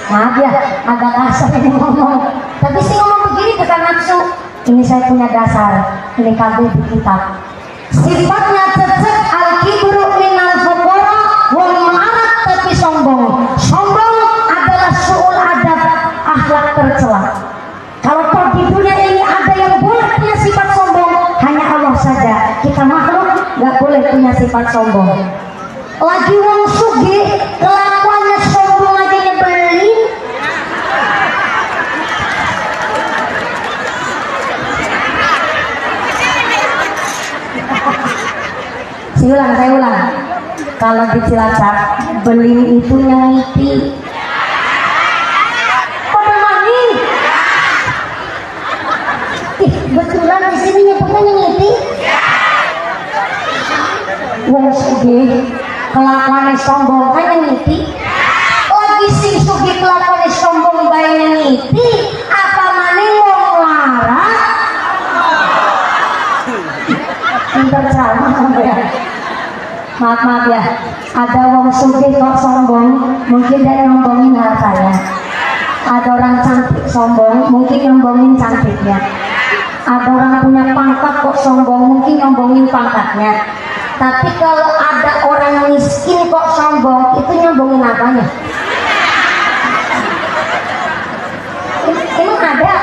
Maaf ya, agak kasar ini ngomong. Tapi sih ngomong begini bukan nafsu. Ini saya punya dasar. Ini kabel di kitab. Sifatnya cacat al-kibru minal fuqara, wong larat tapi sombong. Sombong adalah su'ul adab, akhlak tercela. Kalau toh di dunia ini ada yang boleh punya sifat sombong, hanya Allah saja. Kita makhluk nggak boleh punya sifat sombong. Lagi wong sugih, kelakuannya sombong aja nyebelin. Saya ulang. Kalau di Cilacap, belin itu nyangiti. Betulan di sini nyebutnya nyangiti. Wong sugih kelakuannya sombong kan nyangiti. Lagi sing sugih kelakuannya sombong bae nyangiti, apa maning wong larat? Pinter sama ya. Maaf ya, ada wong sugih kok sombong, mungkin dia nyombongin hartanya. Ada orang cantik sombong, mungkin nyombongin cantiknya. Ada orang punya pangkat kok sombong, mungkin nyombongin pangkatnya. Tapi kalau ada orang miskin kok sombong, itu nyombongin apanya? Emang ada?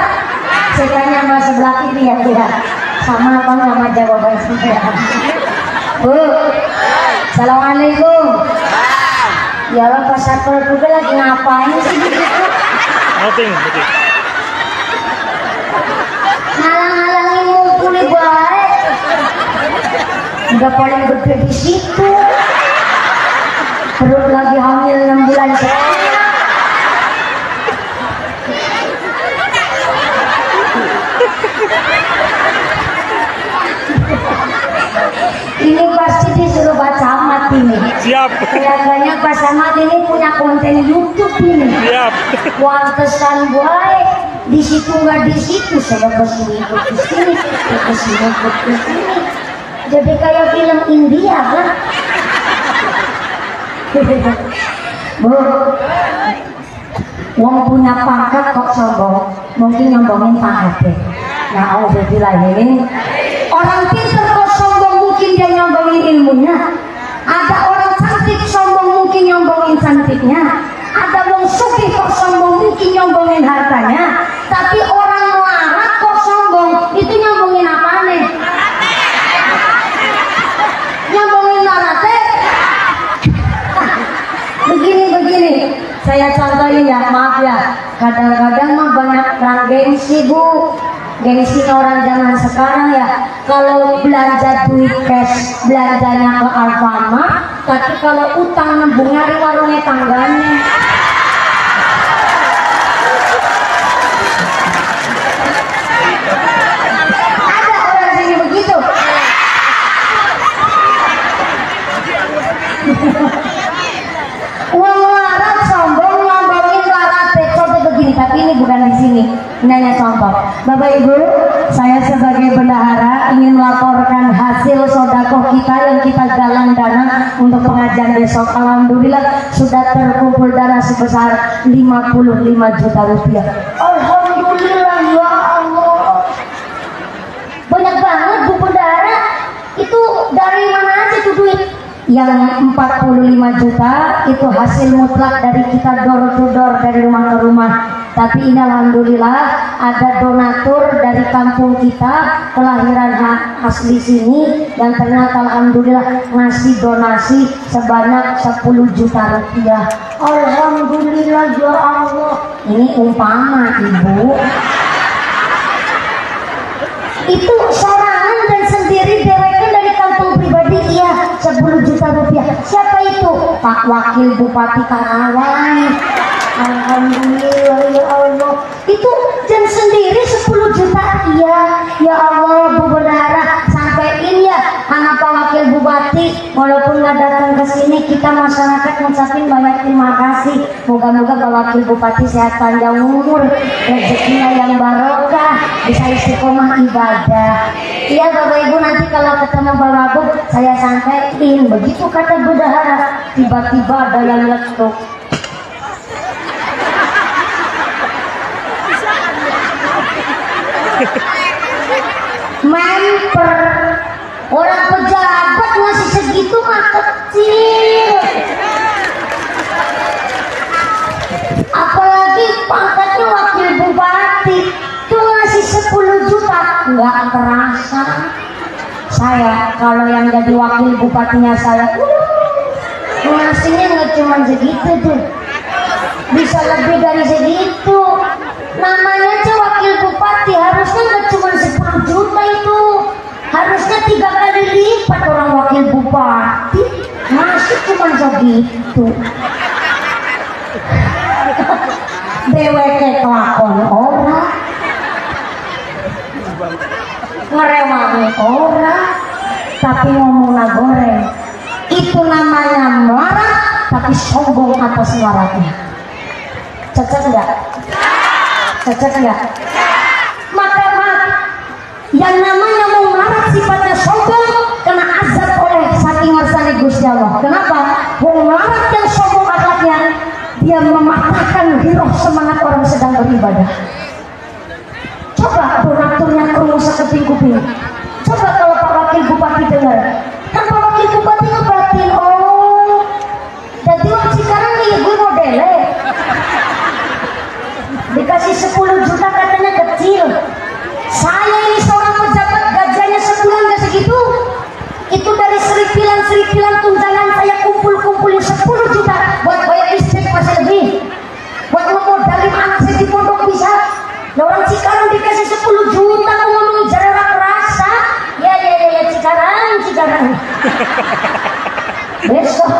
Saya tanya sama sebelah kiri ya, sama apa nama jawaban saya? Bu, assalamualaikum. Ya Allah, Pak Satpol juga lagi ngapain sih gitu? Nothing. Ngalang-ngalangin ngumpuli baik. Udah paling gede di situ. Perut lagi hamil 6 bulan setengah. Ini pasti disuruh Pak Camat ini. Siap. Kelihatannya Pak Camat ini punya konten YouTube ini. Siap. Wantesan baik. Di situ nggak di situ, saya kesini ke sini, kesini ke sini. Jadi kayak film India kan? Bu, wong punya pangkat kok sombong, mungkin nyombongin pangkat deh. Nah, Allah bilang ini orang pintar kok sombong, mungkin dia nyombongin ilmunya. Ada orang cantik sombong, mungkin nyombongin cantiknya. Ada wong sugih kok sombong, mungkin nyombongin hartanya. Tapi orang larat kok sombong, itu nyombongin apa nih? Nyombongin laratnya. Begini, saya contohin ya, maaf ya. Kadang-kadang mah banyak orang gengsi bu. Gengsi orang zaman sekarang ya, kalau belanja duit cash belanjanya ke Alfamart, tapi kalau utang nembung nyari warungnya tangganya. Ada orang sini begitu. Uang larat sombong ngombongin larat contoh begini, tapi ini bukan di sini. Ini hanya contoh. Bapak Ibu, saya sebagai bendahara ingin melaporkan hasil sodako kita yang kita galang dana untuk pengajian besok. Alhamdulillah sudah terkumpul dana sebesar 55 juta rupiah. Alhamdulillah ya Allah. Banyak banget Bu Bendahara. Itu dari mana aja tuh duit? yang 45 juta itu hasil mutlak dari kita door to door dari rumah ke rumah. Tapi ini alhamdulillah ada donatur dari kampung kita kelahiran asli sini yang ternyata alhamdulillah ngasih donasi sebanyak 10 juta rupiah. Alhamdulillah ya Allah. Ini umpama ibu. Itu sorangan dan sendiri dewekan dari kampung pribadi, iya 10 juta rupiah. Siapa itu? Pak Wakil Bupati Karawang. Alhamdulillah ya Allah. Itu dan sendiri 10 juta, iya ya Allah. Bu Bendahara sampein ya sama Pak Wakil Bupati, walaupun nggak datang ke sini kita masyarakat ngucapin banyak terima kasih. Moga-moga Pak Wakil Bupati sehat panjang umur, rezekinya yang barokah, bisa istiqomah ibadah. Iya Bapak Ibu, nanti kalau ketemu Pak Wagub saya sampaikan begitu kata Bendahara, tiba-tiba ada yang letuk. Memper orang pejabat ngasih segitu mah kecil, apalagi pangkatnya wakil bupati tuh ngasih 10 juta nggak terasa. Saya kalau yang jadi wakil bupatinya saya ngasihnya nggak cuma segitu tuh, bisa lebih dari segitu. Namanya aja wakil bupati, harusnya nggak cuma 10 juta itu, harusnya 3 kali lipat orang wakil bupati, masih cuma segitu. Deweke kelakon orang, ngerewangi orang, tapi ngomongnya goreng. Itu namanya melarat, tapi sombong atas melaratnya. Cocok enggak? Cocok enggak? Maka yang namanya mau melarat sifatnya sombong kena azab oleh saking ngersani Gusti Allah. Kenapa? Mau melarat yang sombong akhlaknya, dia mematahkan hirup semangat orang sedang beribadah. Coba donaturnya kerumus sekeping-kuping. Coba kalau Pak Wakil Bupati dengar, kan Pak Wakil Bupati ngebatin, oh jadi orang sekarang nih gue modelnya dikasih 10 juta katanya kecil. Saya ini seorang pejabat gajinya sebulan gak segitu. Itu dari seripilan tunjangan saya kumpulin 10 juta buat bayar listrik masih lebih, buat memodalin anak saya di pondok bisa. Nah orang Cikarang dikasih 10 juta aku ngomongin jarak rasa. Ya Cikarang. Besok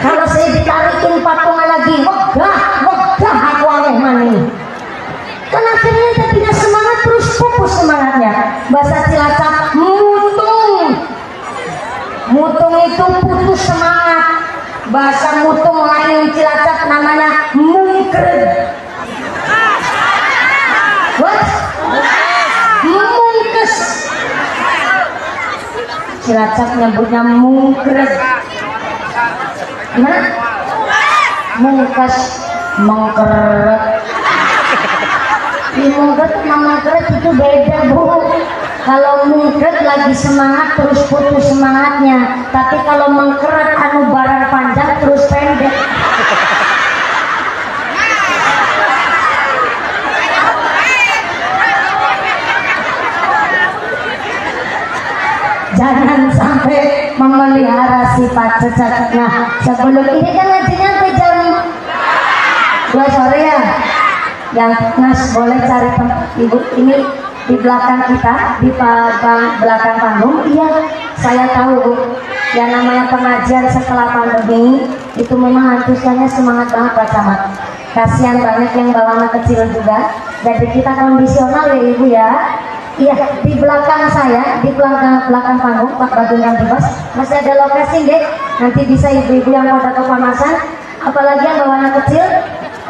kalau saya ditarikin patungan lagi, wegah aku aneh mani. Kan akhirnya tadinya semangat terus pupus semangatnya. Bahasa Cilacap mutung itu putus semangat. Bahasa mutung lain Cilacap namanya mungkret. What? Mungkes. Cilacap nyebutnya mungkret. Gimana? Mungkes, mengkeret. Di mungkret sama mengkeret itu beda bu. Kalau mungkret lagi semangat terus putus semangatnya, tapi kalau mengkeret anu barang panjang terus pendek. Jangan sampai memelihara sifat cacat. Nah sebelum ini kan ngajinya sampai jam 2 sore ya. Yang Mas boleh cari tempat ibu ini di belakang kita, di belakang panggung. Iya saya tahu bu, yang namanya pengajian setelah pandemi itu memang antusiasnya semangat banget Pak Camat. Kasihan banyak yang bawa anak kecil juga, jadi kita kondisional ya ibu ya. Iya, di belakang saya, di belakang panggung Pak Badungan Bebas masih ada lokasi deh. Nanti bisa ibu-ibu yang pada kepanasan, apalagi yang bawa anak kecil.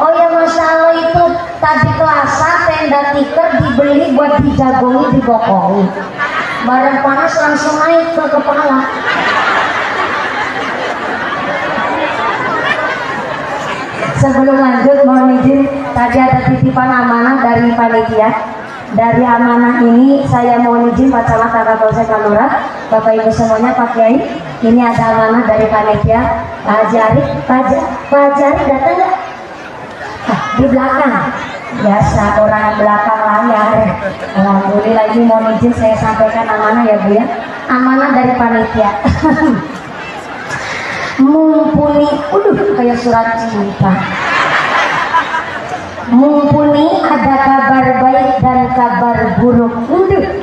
Oh ya Masya Allah, itu tadi kelasan tenda tikar dibeli buat dijagongi, dibokongi. Badan panas langsung naik ke kepala. Sebelum lanjut mohon izin, tadi ada titipan amanah dari panitia. Dari amanah ini saya mohon izin Pak Camat Kakak Polsek Kalura, Bapak Ibu semuanya, Pak Kiai, ini ada amanah dari panitia. Pak Jari datang nggak? Di belakang. Biasa orang belakang layar. Alhamdulillah, ini mohon izin saya sampaikan amanah ya Bu ya. Amanah dari panitia. Mumpuni, kayak surat cinta. Mumpuni ada kabar baik dan kabar buruk.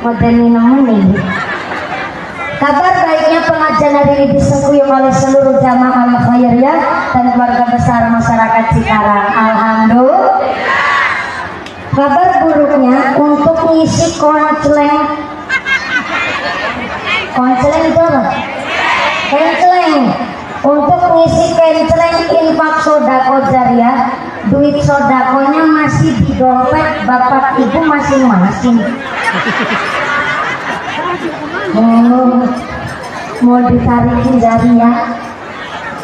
Modern nemenin. Kabar baiknya pengajian hari ini disengkuyung oleh seluruh jamaah al-khairiyah dan keluarga besar masyarakat Cikarang. Alhamdulillah. Kabar buruknya untuk ngisi konceleng itu apa? Kenceleng. Untuk ngisi kenceleng infak sodako jariah, duit sodakonya masih di dompet bapak ibu masing-masing. Mau ditarikin jariah,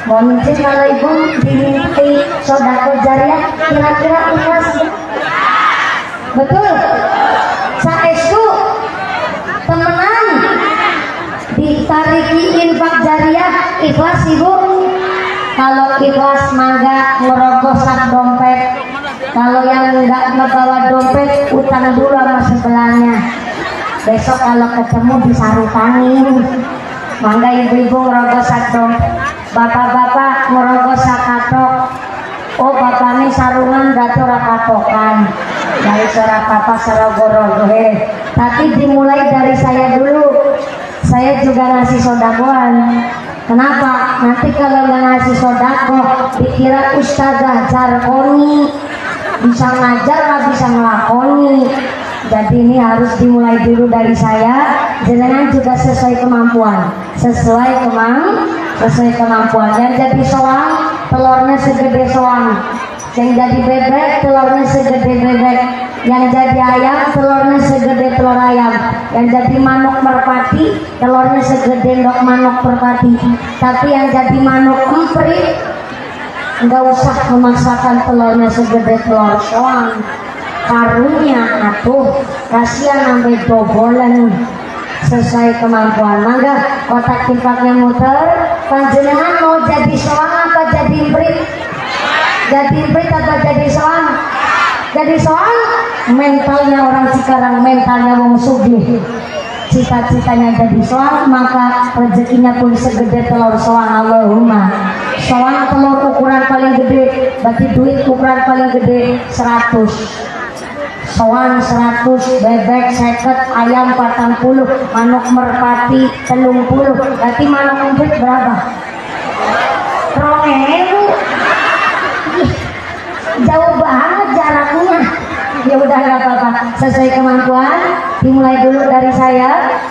mohon izin kalau ibu diminti sodako jariah, kira-kira ikhlas ya? Betul? Saestu temenan ditariki infak jariah, ikhlas ibu? Kalau ikhlas mangga ngerogosak dompet. Kalau yang enggak ngebawa dompet, utang dulu sama sebelahnya. Besok kalau ketemu disarutangin. Mangga ibu-ibu ngerogosak dompet, bapak-bapak ngerogosak katok. Oh bapak ini sarungan datu rakatokan. Dari suara papa serogoro. Tapi dimulai dari saya dulu. Saya juga ngasih sodakoan. Kenapa? Nanti kalau nggak ngasih sodako dikira ustazah jarkoni, bisa ngajar nggak bisa ngelakoni. Jadi ini harus dimulai dulu dari saya. Jenengan juga sesuai kemampuan, sesuai kemampuan. Yang jadi soang telurnya segede soang, yang jadi bebek telurnya segede bebek, yang jadi ayam telurnya segede telur ayam, yang jadi manuk merpati telurnya segede ndok manuk merpati. Tapi yang jadi manuk emprit nggak usah memaksakan telurnya segede telur soang, karunya atuh kasihan sampai dobolan. Sesuai kemampuan. Mangga kotak infaknya muter. Panjenengan mau jadi soang apa jadi emprit? Jadi emprit atau jadi soang? Jadi soang. Mentalnya orang Cikarang, mentalnya wong sugih. Cita-citanya jadi soang, maka rezekinya pun segede telur soang. Allahumma. Soang telur ukuran paling gede, berarti duit ukuran paling gede 100. Soang 100, bebek 50, ayam 40, manuk merpati 30. Berarti manuk emprit berapa? 2000. Jauh banget jaraknya. Ya udah nggak apa-apa, sesuai kemampuan. Dimulai dulu dari saya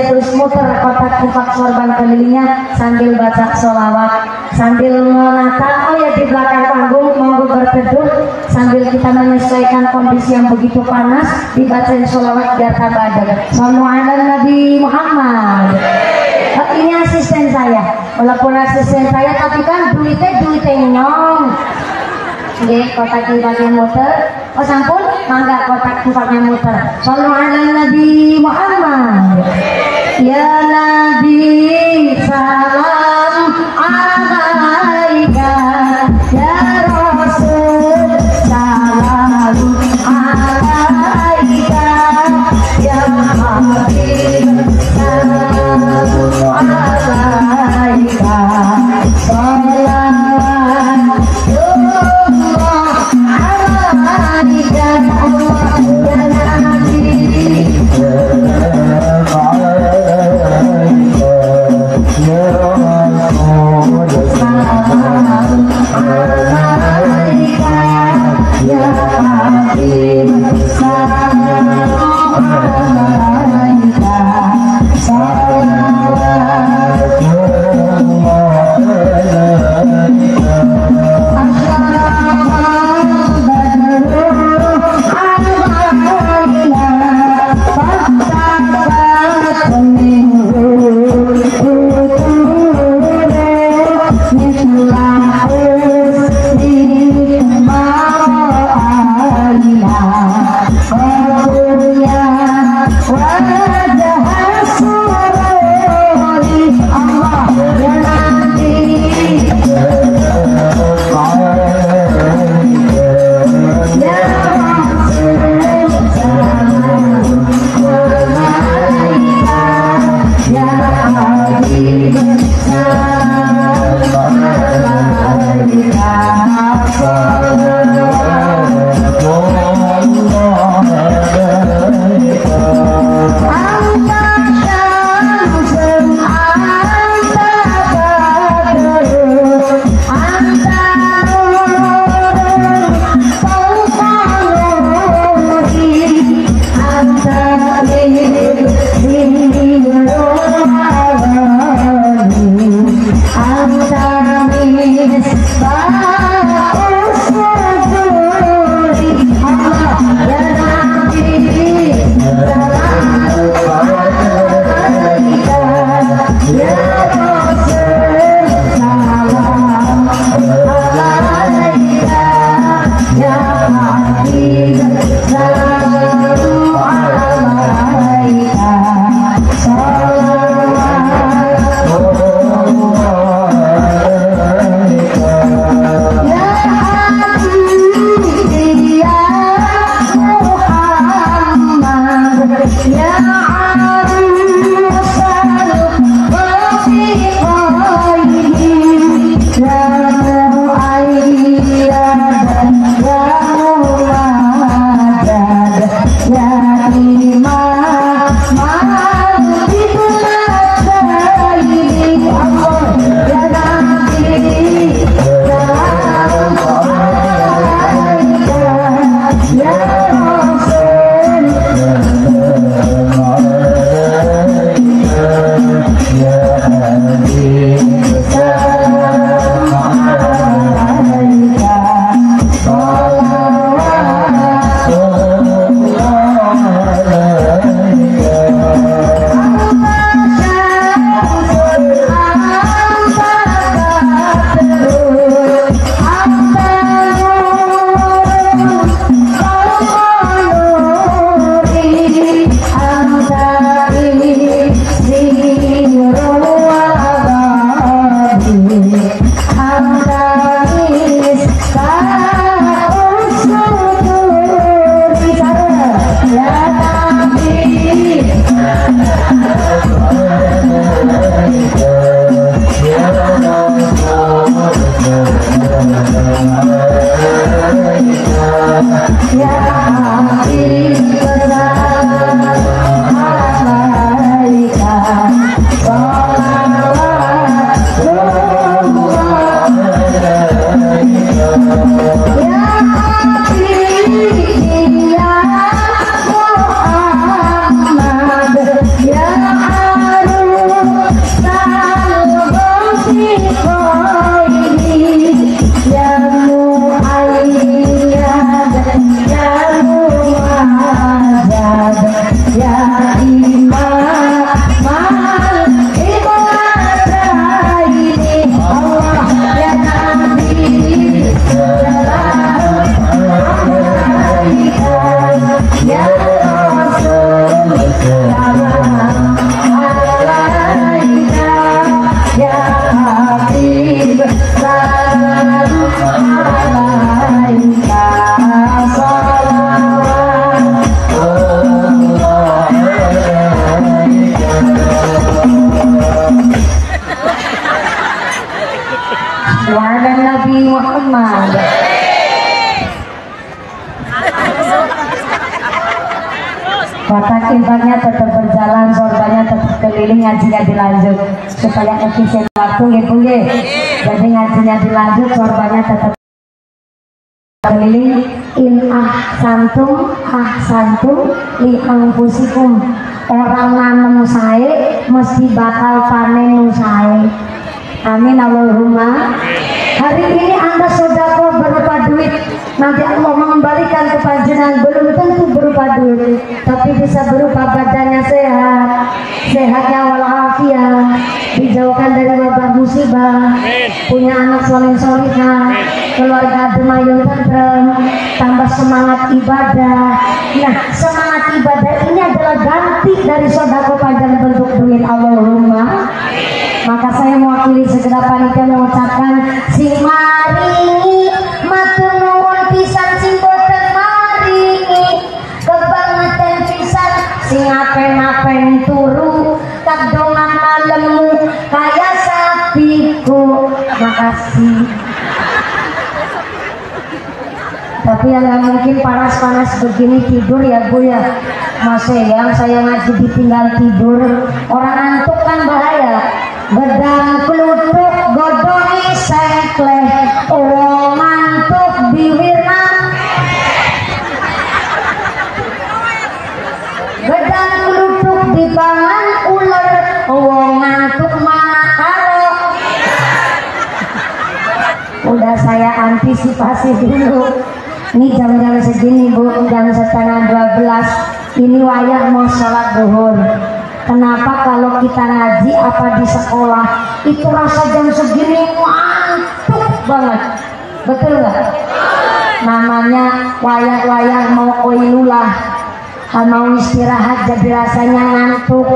terus muter kotak infak sorban kelilingnya sambil baca sholawat, sambil menata. Oh ya, di belakang panggung monggo berteduh sambil kita menyesuaikan kondisi yang begitu panas, dibacain sholawat biar tambah adab. Sallu ala Nabi Muhammad. Ini asisten saya, walaupun asisten saya tapi kan duitnya nyong. Oke, kotak infaknya muter. Oh sampun, mangga kotak infaknya muter. Sallu ala Nabi Muhammad. Ya Nabi salam alaika, ya Rasul salam alaika, ya Habib salam alaika. Oh Kotak infaknya tetap berjalan, sorbannya tetap keliling, ngajinya dilanjut supaya efisien waktu ya Bu ya. Jadi ngajinya dilanjut, sorbannya tetap keliling. In ahsantum li anfusikum. Orang nanam saya mesti bakal panen usaha. Amin Allahumma. Hari ini Anda sodako berupa duit, nanti Allah mengembalikan ke panjenengan belum tentu berupa duit, tapi bisa berupa badannya sehat, sehatnya walafiat, dijauhkan dari wabah musibah, punya anak soleh-solehah, keluarga demayun tentrem, tambah semangat ibadah. Nah, semangat ibadah ini adalah ganti dari sodako panjang bentuk duit. Allahumma. Maka saya mewakili segenap panitia mengucapkan sing maringi matur nuwun pisan, sing boten maringi kebangetan pisan, sing apen-apen turu kadongan malemmu kaya sapiku. Makasih. Tapi yang nggak mungkin panas-panas begini tidur ya Bu ya. Masih yang saya ngaji ditinggal tidur, orang ngantuk kan bahaya. Gedang kluthuk godhonge sekleh, wong ngantuk diwirna. Gedang kluthuk dipangan uler, wong ngantuk mana karo. udah saya antisipasi dulu. Ini jam-jam segini Bu, jam setengah 12. Ini wayah mau sholat zuhur. Kenapa kalau kita ngaji apa di sekolah itu rasa jam segini ngantuk banget, betul nggak? Namanya wayah-wayah mau koilulah, mau istirahat jadi rasanya ngantuk.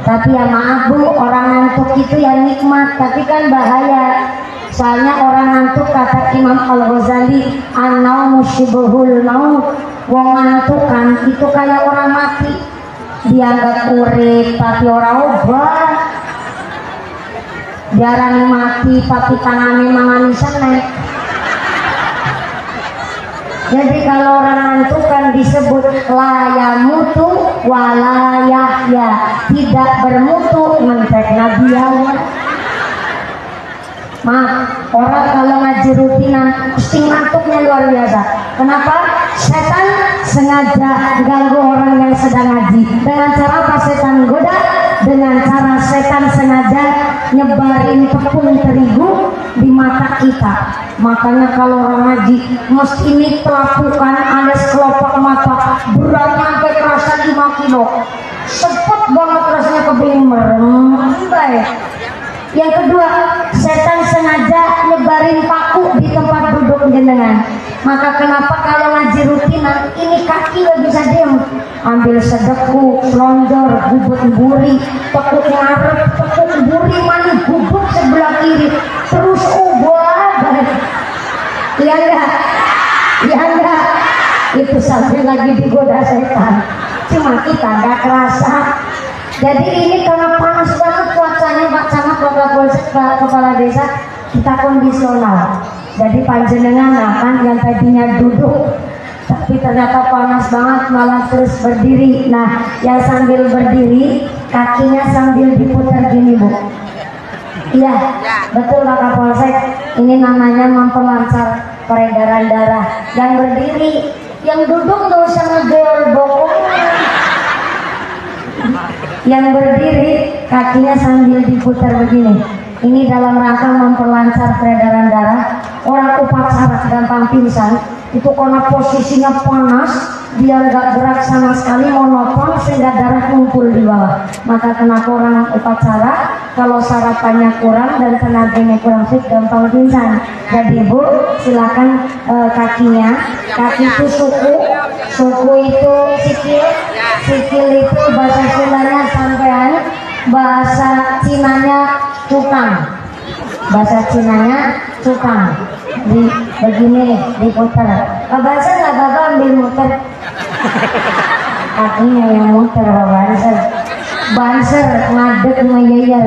Tapi ya maaf Bu, orang ngantuk itu ya nikmat, tapi kan bahaya. Soalnya orang ngantuk kata Imam Al-Ghazali, an-naumu syibhul maut. Wong ngantuk kan itu kayak orang mati. Dianggap urip tapi orang obat. Diarani mati tapi tangannya mangani seneng. Jadi kalau orang ngantuk kan disebut layamutu walayahya, tidak bermutu mentek nabiyawan. Orang kalau ngaji rutinan pasti ngantuknya luar biasa. Kenapa? Setan sengaja ganggu orang yang sedang ngaji. Dengan cara apa setan goda? Dengan cara setan sengaja nyebarin tepung terigu di mata kita. Makanya kalau orang ngaji mesti ini pelapukan alias kelopak mata beratnya sampai kerasa 5 kilo. Sepet banget rasanya kebeling merem. Baik. Yang kedua, setan sengaja nyebarin paku di tempat duduk jenengan. Maka kenapa kalau ngaji rutinan ini kaki nggak bisa diem, ambil sedeku, selonjor, gubuk buri, tekuk ngarep, tekuk buri mani, gubuk sebelah kiri, terus ubah. Iya enggak? Iya enggak? Itu sampai lagi digoda setan. Cuma kita nggak kerasa. Jadi ini karena panas banget cuacanya, Pak Camat, Bapak Polsek, Kepala Desa, kita kondisional. Jadi panjenengan kan yang tadinya duduk, tapi ternyata panas banget malah terus berdiri. Nah, yang sambil berdiri, kakinya sambil diputar gini Bu. Iya, betul Pak Kapolsek. Ini namanya memperlancar peredaran darah. Yang berdiri, yang duduk nggak usah ngegel bokong. Yang berdiri kakinya sambil diputar begini. Ini dalam rangka memperlancar peredaran darah. Orang upacara gampang pingsan itu karena posisinya panas, dia nggak gerak sama sekali, monotone sehingga darah ngumpul di bawah. Maka kenapa orang upacara kalau sarapannya kurang dan tenaganya kurang fit gampang pingsan. Jadi Bu, silakan kakinya. Kaki itu suku itu sikil itu bahasa Sundanya sampean, bahasa Cinanya cukang. Bahasa Cinanya cukang. Di begini diputar. Bahasa nggak Bapak ambil muter. Kakinya yang muter Banser. Banser ngadek meyeyer.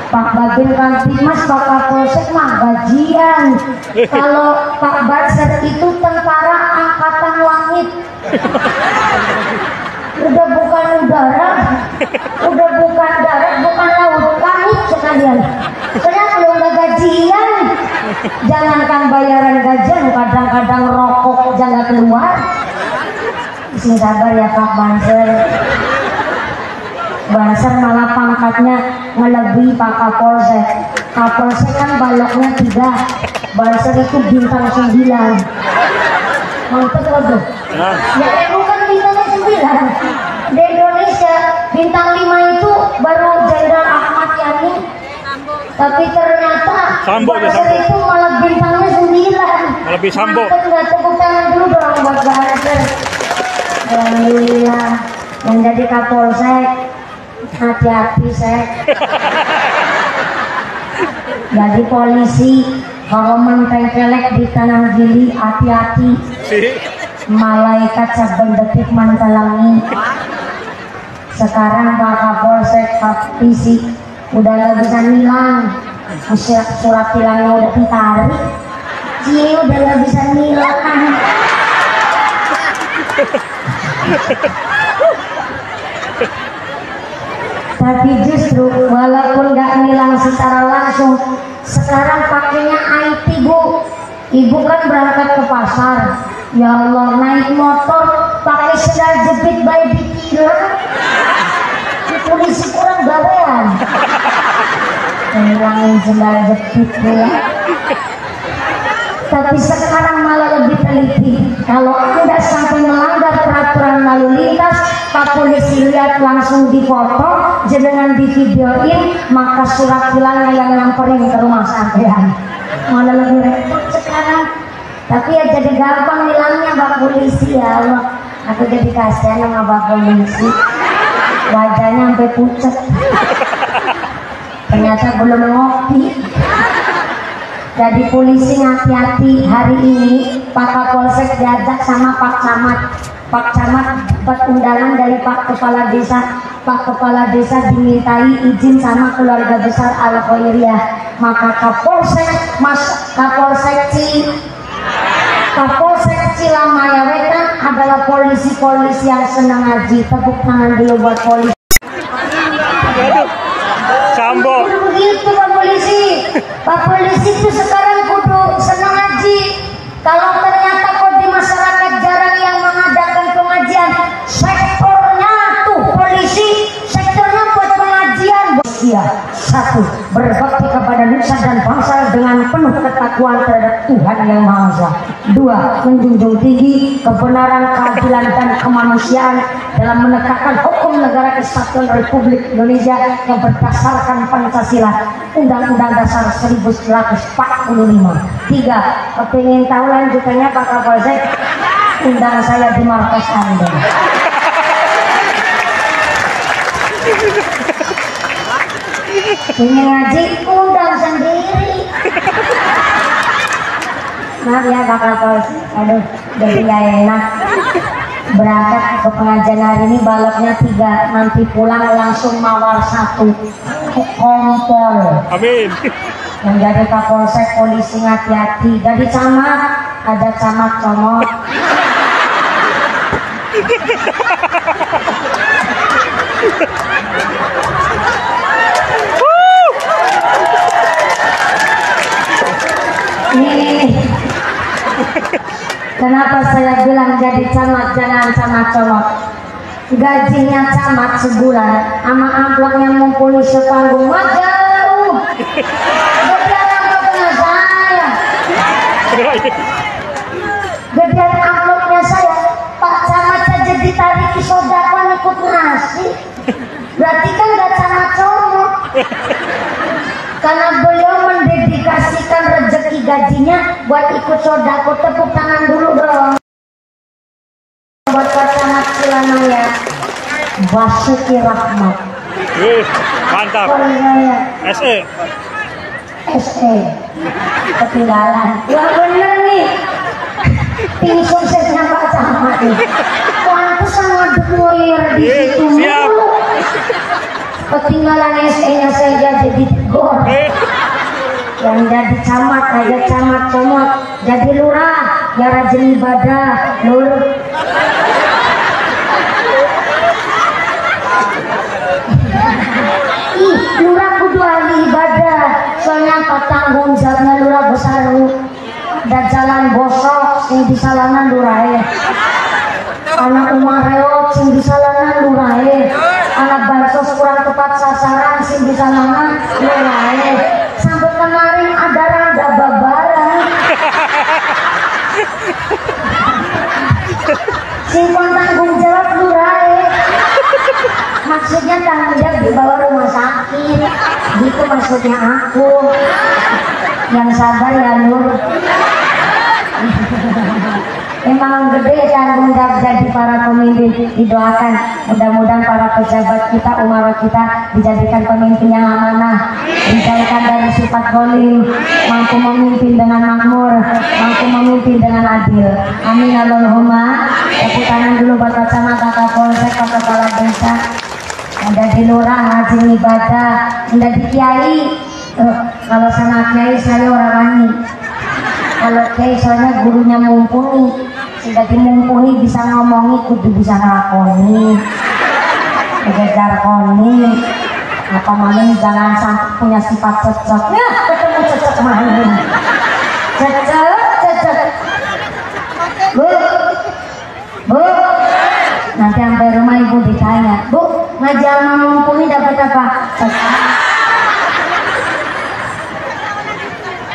Pak Babin Kamtipmas, Pak Kapolsek mah gajian. Kalau Pak Banser itu tentara angkatan langit. Udah bukan udara, udah bukan darat, bukan laut, langit sekalian. Karena kalau nggak gajian, jangankan bayaran gajian, kadang-kadang rokok aja nggak keluar. Sing sabar ya Pak Banser. Banser malah pangkatnya melebihi Pak Kapolsek. Kapolsek kan baloknya 3, Banser itu bintang 9. Mantep waduh. Ya bukan bintang 9. Di Indonesia bintang 5 itu baru Jenderal Ahmad Yani. Tapi ternyata Banser itu malah bintangnya 9. Lebih Sambo. Nggak tepuk tangan dulu dong buat Banser. Alhamdulillah yang jadi Kapolsek. Hati-hati Sek. Jadi polisi kalau mentengkelek di tanah gili hati-hati. Malaikat saben detik mantalangi. Sekarang Pak Kapolsek Pak Pisi udah nggak bisa nilang. Surat tilangnya udah ditarik. Udah nggak bisa nilang. Tapi justru walaupun nggak nilang secara langsung, sekarang pakainya IT Bu. Ibu kan berangkat ke pasar, ya Allah naik motor pakai sendal jepit bayi dikira. Polisi kurang gawean. Ngilangin sendal jepit ya. Tapi sekarang malah lebih teliti. Kalau Anda sampai melanggar peraturan lalu lintas, Pak Polisi lihat langsung difoto, jenengan di videoin, maka surat tilangnya yang nyamperin ke rumah sampean. Malah lebih repot sekarang. Tapi ya jadi gampang hilangnya Pak Polisi ya Allah. Aku jadi kasihan sama Pak Polisi. Wajahnya sampai pucat. Ternyata belum ngopi. Jadi polisi hati-hati hari ini. Pak Kapolsek diajak sama Pak Camat. Pak Camat dapat undangan dari Pak Kepala Desa. Pak Kepala Desa dimintai izin sama keluarga besar Al Khairiyah. Maka Kapolsek Cilamaya Wetan adalah polisi-polisi yang senang ngaji. Tepuk tangan dulu buat polisi. Sambo. Begitu Pak Polisi. Pak Polisi itu sekarang kudu senang ngaji. Kalau ternyata kok di masyarakat jarang yang mengadakan pengajian, sektornya tuh polisi, sektornya buat pengajian. Ya, satu, berbakti kepada nusa dan bangsa dengan penuh ketakwaan terhadap Tuhan Yang Maha Esa. Dua, menjunjung tinggi kebenaran, keadilan dan kemanusiaan dalam menegakkan hukum negara Kesatuan Republik Indonesia yang berdasarkan Pancasila, Undang-Undang Dasar 1945. Tiga, kepingin tahu lanjutannya Pak Kapolsek, undang saya di markas Anda. Ingin ngaji, undang sendiri. Maaf ya Pak Kapolsek, aduh jadi gak enak. Berangkat ke pengajian hari ini baloknya 3, nanti pulang langsung mawar 1 kompol. Amin. Yang dari Kapolsek polisi hati-hati. Dari camat ada camat comot. Nih, kenapa saya bilang jadi camat jangan camat comot? Gajinya camat sebulan sama amplopnya mumpuni sepanggung jauh. Gedean amplopnya saya. Gedean amplopnya saya. Pak camat saja ditarik sodakon ikut nasi. Berarti kan gak camat comot. Karena beliau mendedikasikan rezeki gajinya buat ikut sodako. Tepuk tangan dulu dong buat Pak Camat Cilamaya Basuki Rahmat. Mantap. SE ketinggalan. Wah bener nih, tim suksesnya Pak Camat nih. Pantes sangat demoyer di situ. Siap. Ketinggalan SE-nya saya jadi tegur. Yang jadi camat aja camat comot, jadi lurah ya rajin ibadah lur. Ih, lurah kudu ahli ibadah, soalnya apa tanggung jawabnya lurah besar lu. Dan jalan bosok sing disalanan lurah anak umar reot sing disalanan lurah anak bansos kurang tepat sasaran sing disalanan lurah. Sampai kemarin ada rada babaran simpan tanggung jawab lurah. Maksudnya tanggung jawab dibawa rumah sakit gitu maksudnya aku. Yang sabar ya Nur. Memang gede tanggung jawab jadi para pemimpin. Didoakan mudah-mudahan para pejabat kita, umara kita dijadikan pemimpin yang amanah, dijauhkan dari sifat golim, mampu memimpin dengan makmur, mampu memimpin dengan adil. Amin Allahumma. Tepuk tangan dulu buat Pak Camat, Pak Kapolsek, Pak Kepala Desa. Ada di lurah rajin ibadah, ada di kiai. Kalau sama kiai saya orang wani. Kalau kiai soalnya gurunya mumpuni, sudah dimumpuni bisa ngomongi, kudu bisa ngelakoni, kejar koni. Apa maling jangan sampai punya sifat cocok. Ya ketemu cocok maling. Cocok. Bu, nanti sampai rumah ibu ditanya, Bu, ngaji sama mumpuni dapat apa?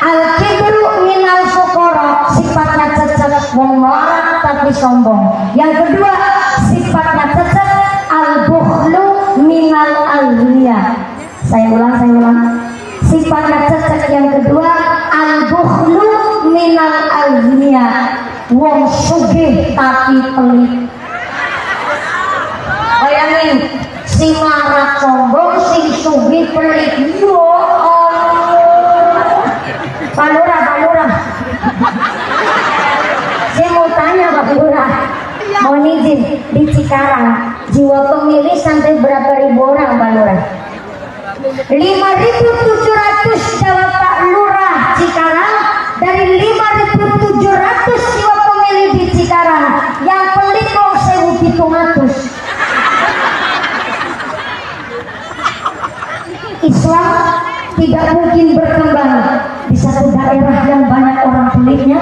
Al-kibru minal fuqara sifatnya cacat, wong melarat tapi sombong. Yang kedua, sifatnya cacat, al-bukhlu minal aghniya. Saya ulang. Sifatnya cacat yang kedua, al-bukhlu minal aghniya. Wong sugih tapi pelit. Bayangin, si melarat sombong, si sugih pelit. Yo Allah. Pak Lurah. Saya mau tanya Pak Lurah, mohon izin, di Cikarang jiwa pemilih sampai berapa ribu orang Pak Lurah? 5.700 jawab Pak Lurah Cikarang. Dari 5.700 jiwa pemilih di Cikarang, yang pelit kok 1.700. Islam tidak mungkin berkembang di satu daerah yang banyak orang pelitnya.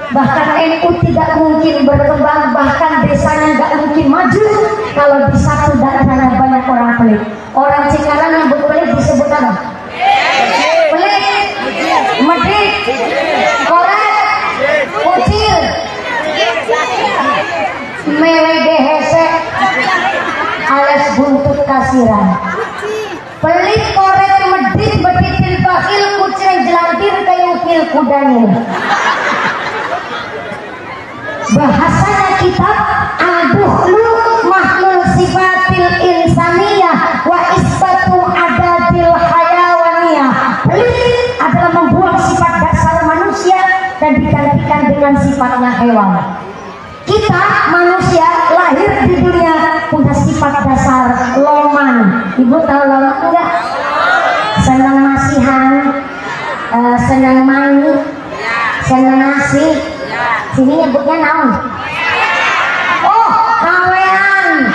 Bahkan NU tidak mungkin berkembang, bahkan desanya nggak mungkin maju kalau di satu daerahnya banyak orang pelit. Orang Cikarang yang berpelit disebut apa? Pelit, medit, korek, kucil, melegehese, alias buntut kasiran. Pelit, korek, medit, beditil bakil, kucil jelantir, kayukil kudanil. Bahasanya kitab al-bukhlu mahlul sifatil insaniyah wa isbatu adadil hayawaniyah. Pelit adalah membuang sifat dasar manusia dan digantikan dengan sifatnya hewan. Kita manusia lahir di dunia punya sifat dasar loman. Ibu tahu loman enggak? Senang masihan, senang main, senang ngasih. Sini nyebutnya naon? Oh, kawean.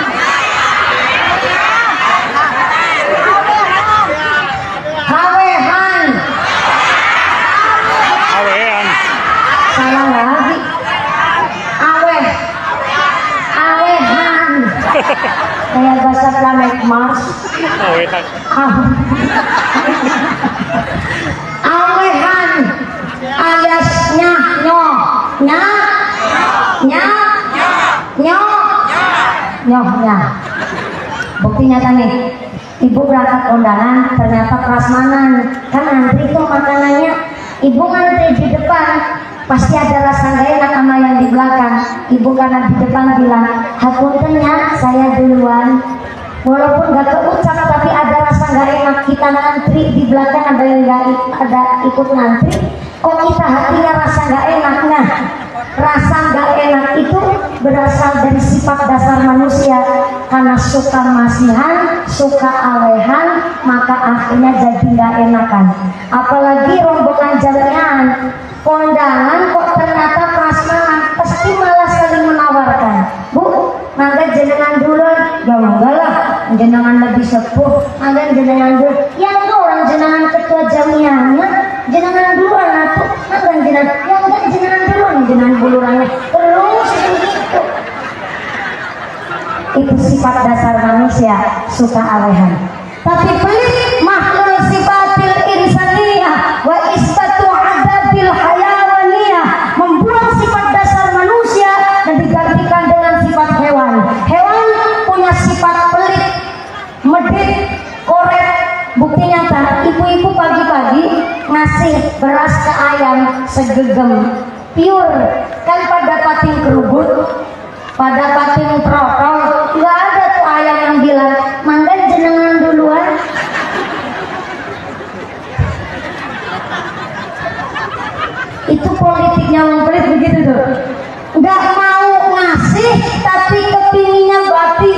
Salah lagi. Awehan. Kayak bahasa planet Mars. Awehan alias nyohnya. Bukti nyata nih, ibu berangkat kondangan ternyata prasmanan. Kan antri tuh makanannya, ibu ngantri di depan, pasti ada rasa gak enak sama yang di belakang. Ibu karena di depan bilang, hapuntennya saya duluan. Walaupun gak keucap tapi ada rasa gak enak. Kita ngantri di belakang, ada yang gak ada ikut ngantri, kok kita hatinya rasa gak enak. Nah, rasa gak enak itu berasal dari sifat dasar manusia. Karena suka masihan, suka alehan, maka akhirnya jadi gak enakan. Apalagi rombongan jalan kondangan kok ternyata prasmanan, pasti malah saling menawarkan. Bu, mangga jenengan duluan. Ya enggak lah, jenengan lebih sepuh, mangga jenengan dulu. Ya enggak, orang jenengan ketua jamiahnya, jenengan duluan atau mangga jenengan. Ya enggak, jenengan duluan, jenengan bulurannya. Terus begitu. Itu sifat dasar manusia, suka alehan. Tapi pelit makhlul sifatil insaniyah wa isbatu adabil hayawaniyah, membuang sifat dasar manusia dan digantikan dengan sifat hewan. Hewan punya sifat pelit, medit, korek. Bukti nyata, ibu-ibu pagi-pagi ngasih beras ke ayam segegem pure, kan pada pating kerubut, pada pating protol, nggak ada tuh ayam yang bilang mangga jenengan duluan. Itu politiknya orang pelit begitu tuh, nggak mau ngasih tapi kepinginnya babi,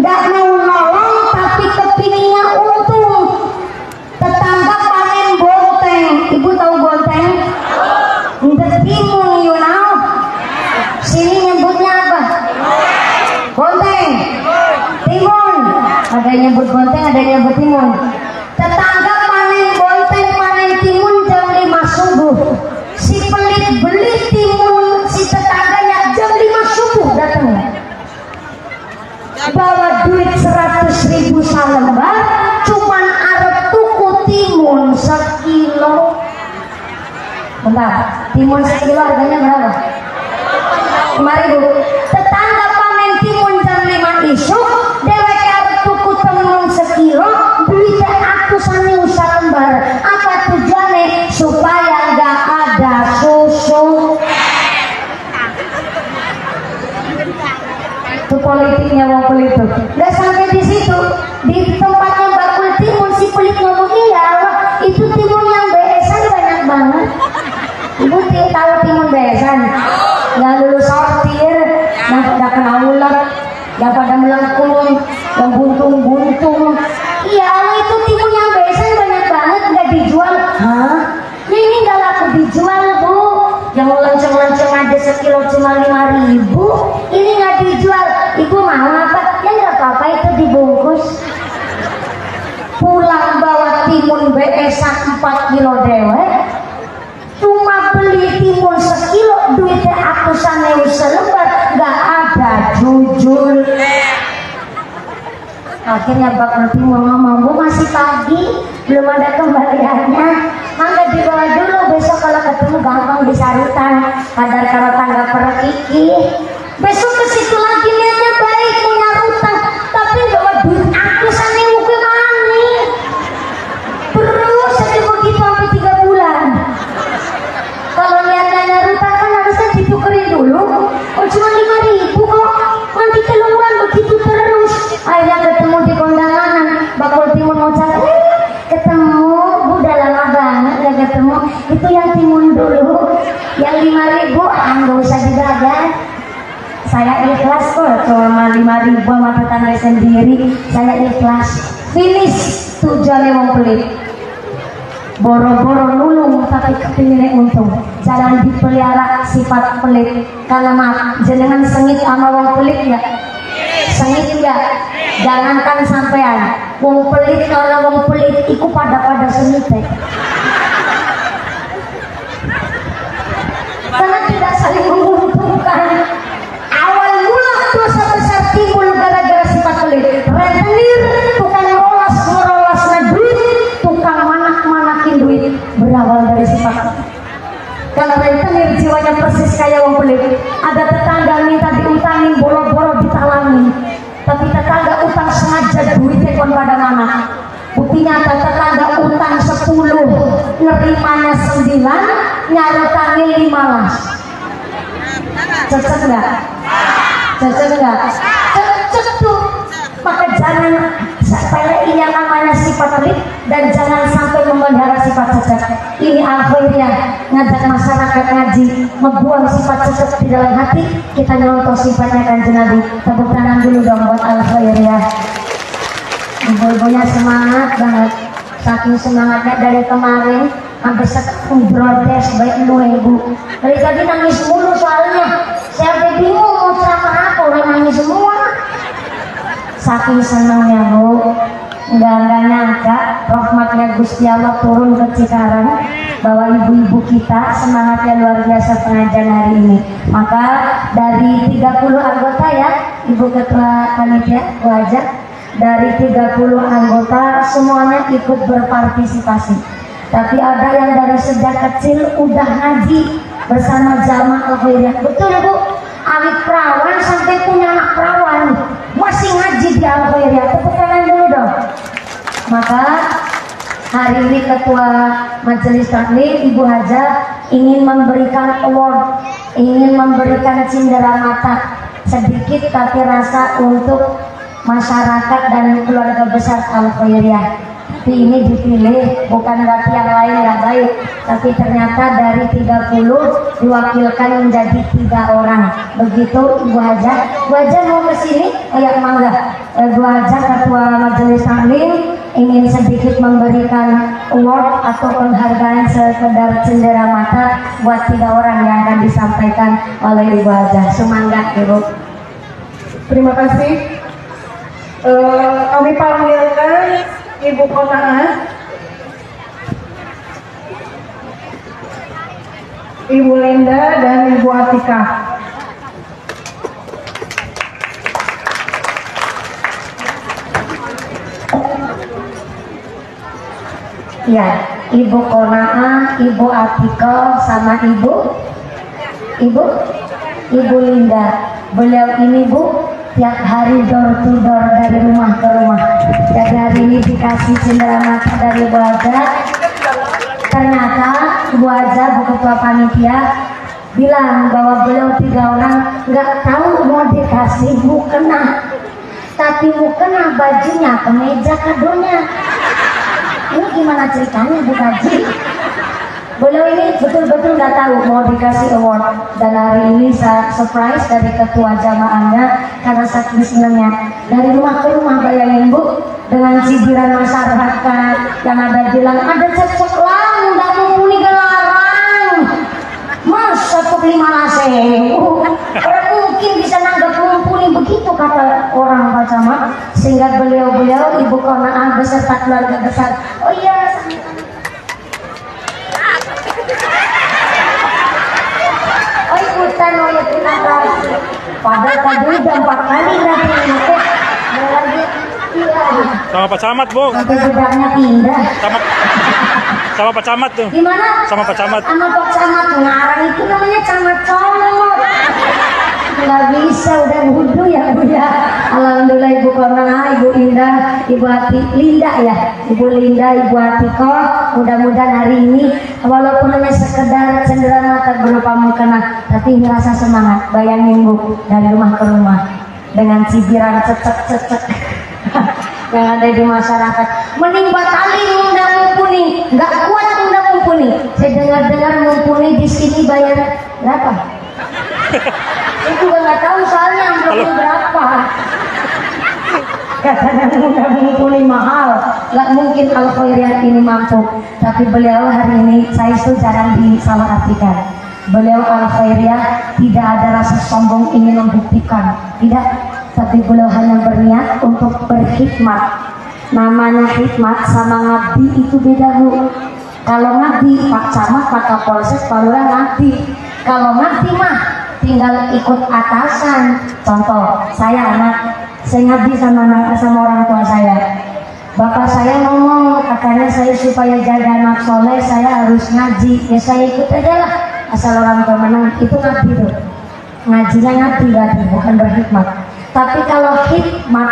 nggak mau nolong tapi kepinginnya untung. Tetangga panen bonteng, ibu tahu bonteng? Timun, you know. Sini nyebutnya apa? Bonteng, timun. Ada yang nyebut bonteng, ada yang nyebut timun. Tetangga panen bonteng, panen timun jam 5 subuh. Si pelit beli timun si tetangganya jam 5 subuh datang. Bawa duit 100.000 salembar, cuman arep tuku timun 1 kilo. Bentar, timun sekilo harganya berapa? 5.000. Tetangga panen timun jam 5 isuk, dewek arep tuku temun sekilo, duitnya aku sani usah lembar. Apa tujuannya? Supaya nggak ada susu. Itu politiknya wong pelit tuh. Nggak sampai di situ, di tempatnya bakul timun si pelit ngomong iya, itu timun yang beesan banyak banget. Ibu tahu timun beesan? Yang lulus sortir, yang pada kena ular, yang pada melengkung, yang buntung-buntung. Iya, itu timun yang beesan banyak banget nggak dijual. Hah? Ya ini nggak laku dijual bu. Yang lenceng-lenceng aja sekilo cuma 5.000. Ini nggak dijual. Ibu mau apa? Ya nggak apa-apa, itu dibungkus. Pulang bawa timun beesan 4 kilo dewek. Cuma beli timun sekilo, duitnya atusan ewu selembar, nggak ada jujur. Akhirnya bakal timun ngomong, bu masih pagi, belum ada kembaliannya, mangga dibawa dulu, besok kalau ketemu gampang disarutan, kadar karo tangga perkiki. Besok ke situ lagi niatnya baik, mau nyarutan, tapi nggak ada duit atusan ewu ke mani. Terus saja begitu sampai 3 bulan. Kalau niatnya nyarutan kan harusnya ditukerin dulu. Oh cuma 5.000 kok, nanti keluar begitu terus. Akhirnya ketemu di kondangan, bakul timun mau cari, ketemu, bu udah lama banget gak ketemu. Itu yang timun dulu, yang 5.000, nggak usah dibagai. Saya ikhlas kok, cuma 5.000 sama tetangga sendiri, saya ikhlas. Finish tujuannya wong pelit. Boro-boro nulung tapi kepinginnya untung. Jangan dipelihara sifat pelit. Karena maaf, jenengan sengit sama wong pelit nggak? Sengit nggak? Jangankan sampean, wong pelit kalau wong pelit iku pada sengit ya. Karena tidak saling menguntungkan. Awal mula dosa besar timbul gara-gara sifat pelit. Rentenir, tukang rolas duit, tukang manak-manakin duit, berawal dari sifat. Karena rentenir jiwanya persis kayak wong pelit. Ada tetangga minta diutangin, boro-boro ditalangin, tapi tetangga utang sengaja duitnya kon pada mana. Buktinya ada tetangga utang 10, nerimanya 9, nyarutangin 15. Cocok nggak? Cocok nggak? Cocok tuh. Maka jangan sepelein yang namanya sifat pelit dan jangan sampai memelihara sifat cacat. Ini akhirnya ngajak masyarakat ngaji, membuang sifat cacat di dalam hati. Kita nyontoh sifatnya Kanjeng Nabi. Tepuk tangan dulu dong buat al-khairiyah. Ibu-ibunya semangat banget, saking semangatnya dari kemarin sampai sekarang protes baik lu ibu. Dari tadi nangis mulu soalnya, saya bingung mau ceramah apa, orang nangis semua. Saking senangnya bu, nggak nyangka rahmatnya Gusti Allah turun ke Cikarang, bahwa ibu-ibu kita semangatnya luar biasa pengajian hari ini. Maka dari 30 anggota ya, Ibu Ketua Panitia wajah, dari 30 anggota semuanya ikut berpartisipasi. Tapi ada yang dari sejak kecil udah ngaji bersama jamaah al-khairiyah. Betul bu, awit perawan sampai punya anak perawan masih ngaji di al-khairiyah. Tepuk tangan dulu dong. Maka hari ini Ketua Majelis Taklim Ibu Haja ingin memberikan award, ingin memberikan cindera mata sedikit tapi rasa untuk masyarakat dan keluarga besar al-khairiyah. Tapi ini dipilih bukan berarti yang lain nggak baik, tapi ternyata dari 30 diwakilkan menjadi 3 orang. Begitu Ibu Haja. Ibu Haja mau ke sini? Oh ya mangga. Ibu Haja Ketua Majelis Taklim ingin sedikit memberikan award atau penghargaan sekedar cendera mata buat 3 orang yang akan disampaikan oleh Ibu Haja. Semangga Ibu. Terima kasih. Kami panggilkan Ibu Konaah, Ibu Linda dan Ibu Atika. Ya, Ibu Konaa, Ibu Atiko, sama Ibu Linda. Beliau ini Bu tiap hari door to door dari rumah ke rumah. Jadi hari ini dikasih cenderamata dari Bu Aja. Ternyata Bu Aja, Bu Ketua Panitia, bilang bahwa beliau 3 orang nggak tahu mau dikasih mukena, tapi mukena bajunya kemeja kadonya. Ini gimana ceritanya Bu Haji? Beliau ini betul-betul nggak tahu mau dikasih award, dan hari ini saya surprise dari ketua jamaahnya karena saking senangnya. Dari rumah ke rumah, bayangin Bu, dengan cibiran masyarakat yang ada bilang ada cecok lang nggak mumpuni gelaran, masa tuh 5.000 orang mungkin bisa nanggap mumpuni begitu, kata orang Pak Camat. Sehingga beliau Ibu Konaa beserta keluarga besar, oh iya, oh ikutan, oh ya terima kasih. Padahal tadi udah 4 kali nanti lagi iya. Sama Pak Camat, Bu. Sampai bedaknya pindah. Sama Pak Camat tuh. Gimana? Sama Pak Camat. Sama Pak Camat, ngarang itu namanya Camat Colong. Nggak bisa, udah wudhu ya Bu ya. Alhamdulillah Ibu Konaa, Ibu Indah, Ibu Linda ya, Ibu Linda, Ibu Atiko. Mudah-mudahan hari ini walaupun hanya sekedar cenderamata berupa mukena, tapi merasa semangat. Bayangin Bu, dari rumah ke rumah dengan cibiran cecek yang ada di masyarakat. Mending batalin undang mumpuni, nggak kuat undang mumpuni. Saya dengar mumpuni di sini bayar berapa? Itu nggak tahu soalnya amplopnya berapa. Katanya undang mumpuni mahal, nggak mungkin Al-Khairiyah ini mampu. Tapi beliau hari ini saya itu jarang disalahartikan. Beliau Al-Khairiyah tidak ada rasa sombong ingin membuktikan, tidak. Tapi beliau hanya berniat untuk berkhidmat. Namanya khidmat sama ngabdi itu beda Bu. Kalau ngabdi Pak Camat, Pak Kapolsek, Pak Lurah ngabdi. Kalau ngabdi mah tinggal ikut atasan. Contoh, saya ngabdi sama orang tua saya. Bapak saya ngomong, katanya saya supaya jaga anak soleh saya harus ngaji. Ya saya ikut aja lah, asal orang tua menang. Itu ngabdi tuh. Ngajinya ngabdi berarti, bukan berkhidmat. Tapi kalau hikmat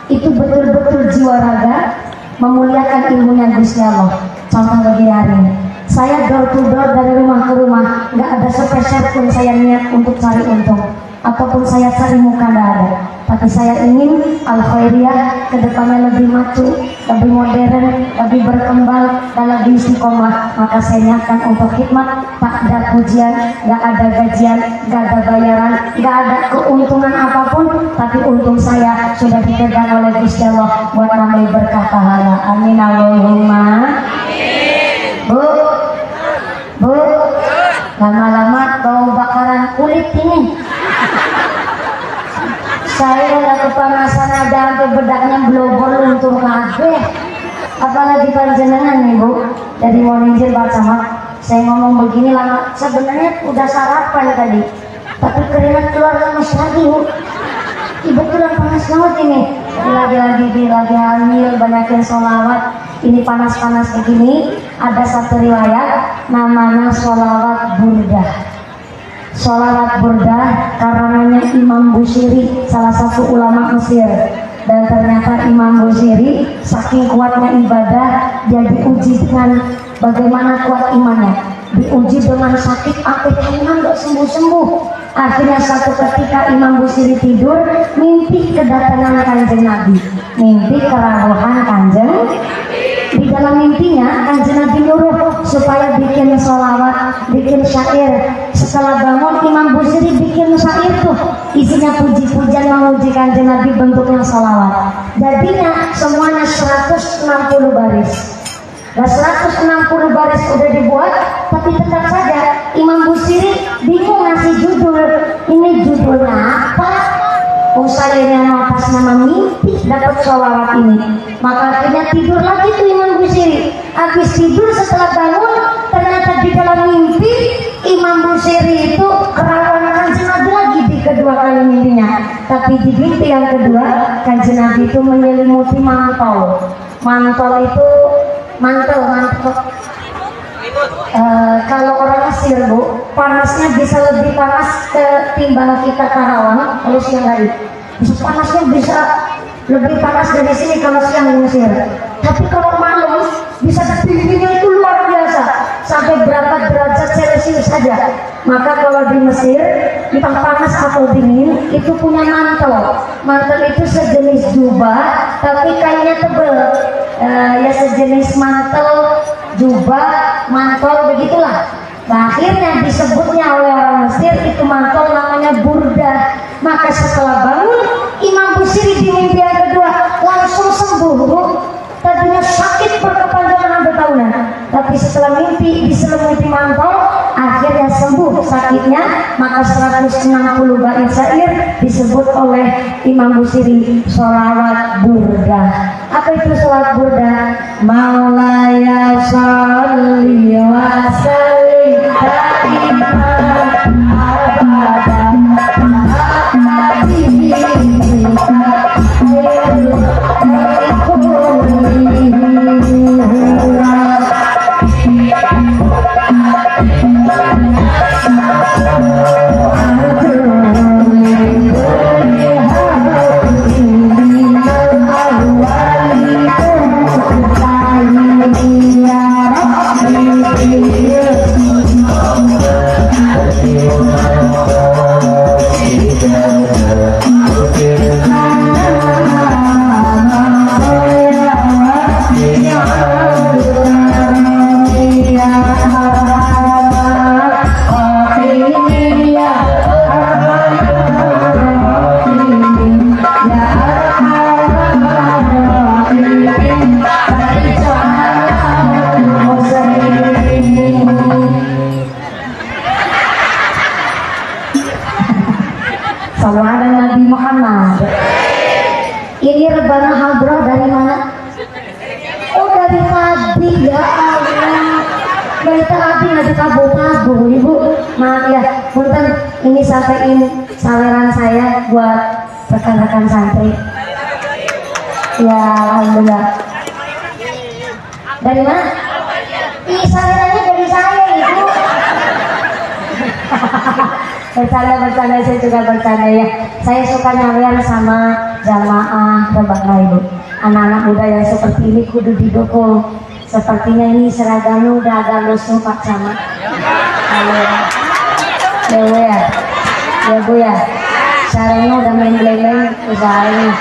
itu betul-betul jiwa raga memuliakan ilmunya Gusti Allah. Contoh bagi hari ini, saya door to door dari rumah ke rumah, nggak ada sepeser pun saya niat untuk cari untung ataupun saya cari muka, nggak ada. Tapi saya ingin Al-Khairiyah kedepannya lebih maju, lebih modern, lebih berkembang, dan lebih istiqomah. Maka saya niatkan untuk khidmat, tak ada pujian, nggak ada gajian, nggak ada bayaran, nggak ada keuntungan apapun. Tapi untung saya sudah dipegang oleh Gusti Allah buat nambah berkah pahala. Amin Allahumma. Bu, lama-lama bau bakaran kulit ini. Saya udah kepanasan, ada sampai bedaknya blobor luntur kabeh. Apalagi panjenengan nih Bu, dari manajer Pak Camat. Saya ngomong begini lama, sebenarnya udah sarapan tadi, tapi keringat keluar lemes lagi Bu. Kebetulan panas banget ini. Lagi hamil, banyakin sholawat. Ini panas-panas begini. Ada satu riwayat namanya sholawat burdah. Sholawat burdah karangannya Imam Busiri, salah satu ulama Mesir. Dan ternyata Imam Busiri saking kuatnya ibadah, dia diuji dengan bagaimana kuat imannya. Diuji dengan sakit apa iman gak sembuh-sembuh. Akhirnya satu ketika Imam Busiri tidur, mimpi kedatangan Kanjeng Nabi, mimpi kerawuhan Kanjeng. Di dalam mimpinya Kanjeng Nabi nyuruh supaya bikin sholawat, bikin syair. Setelah bangun Imam Busiri bikin syair tuh, isinya puji-pujian memuji Kanjeng Nabi, bentuknya sholawat. Jadinya semuanya 160 baris. Nah 160 baris udah dibuat, tapi tetap saja Imam Busiri bingung ngasih judul. Ini judulnya apa? Usahanya atas nama mimpi dapat sholawat ini. Maka akhirnya tidur lagi tuh Imam Busiri. Habis tidur setelah bangun, ternyata di dalam mimpi Imam Busiri itu kerawan Kanjeng Nabi lagi di kedua kali mimpinya. Tapi di mimpi yang kedua, Kanjeng Nabi itu menyelimuti mantel. Mantel itu mantel Kalau orang Mesir Bu, panasnya bisa lebih panas ketimbang kita Karawang kalau siang hari. Panasnya bisa lebih panas dari sini kalau siang di Mesir. Tapi kalau malam bisa dinginnya itu luar biasa, sampai berapa derajat Celcius saja. Maka kalau di Mesir, entah panas atau dingin, itu punya mantel. Mantel itu sejenis jubah, tapi kainnya tebal. Ya sejenis mantel, jubah, mantel begitulah. Nah, akhirnya disebutnya oleh orang Mesir itu mantel namanya burdah. Maka setelah bangun, Imam Busiri di mimpi yang kedua langsung sembuh Bu. Tadinya sakit berkepanjangan bertahunan, tapi setelah mimpi diselimuti mantel, akhirnya sembuh sakitnya. Maka 160 bait syair disebut oleh Imam Busiri sholawat burdah. Apa itu sholawat burdah? Maulaya sholli wa sallim Ini rebana hadrah dari mana? Oh dari tadi ya Allah. Dari tadi nggak ditabuh-tabuh Ibu. Maaf ya, punten ini sampaiin saweran saya buat rekan-rekan santri. Ya Alhamdulillah. Dari mana? Ih sawerannya dari saya Ibu. Bercanda, saya juga bercanda ya. Saya suka nyawean sama jamaah rebana Ibu. Anak-anak muda yang seperti ini kudu didukung. Sepertinya ini seragamnya udah agak lusuh Pak Camat. Halo ya Bu ya. Ya Bu ya. Sarangnya udah main beleng-beleng usahain.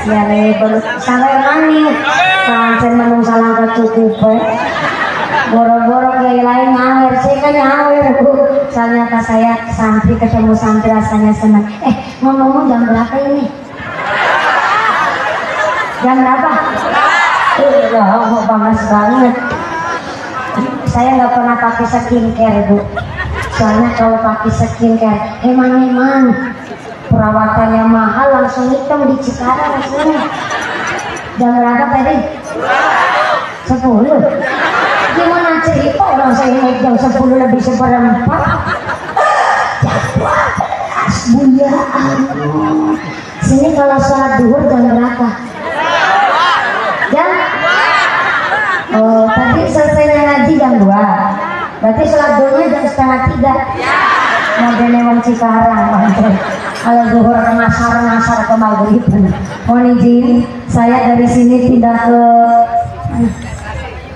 Ya baru sampai mani. Pancen menung salang kecukup. Boro-boro kiai lain ngawer, saya kan ngawer Bu. Soalnya pas saya santri ketemu santri rasanya senang. Ngomong-ngomong jam berapa ini? Jam berapa? Oh, panas banget. Saya nggak pernah pakai skincare Bu. Soalnya kalau pakai skincare, emang perawatannya mahal, langsung hitam di Cikarang rasanya. Jam berapa tadi? 10. Gimana cerita orang saya naik jam 10 lebih seperempat? Buya Allah. Sini kalau sholat duhur jam berapa? Jam? Oh tadi selesainya ngaji jam 2. Berarti sholat duhurnya jam 2:30. Model lewat Cikarang. Kalau duhur ngasar ke maghrib. Mohon izin saya dari sini pindah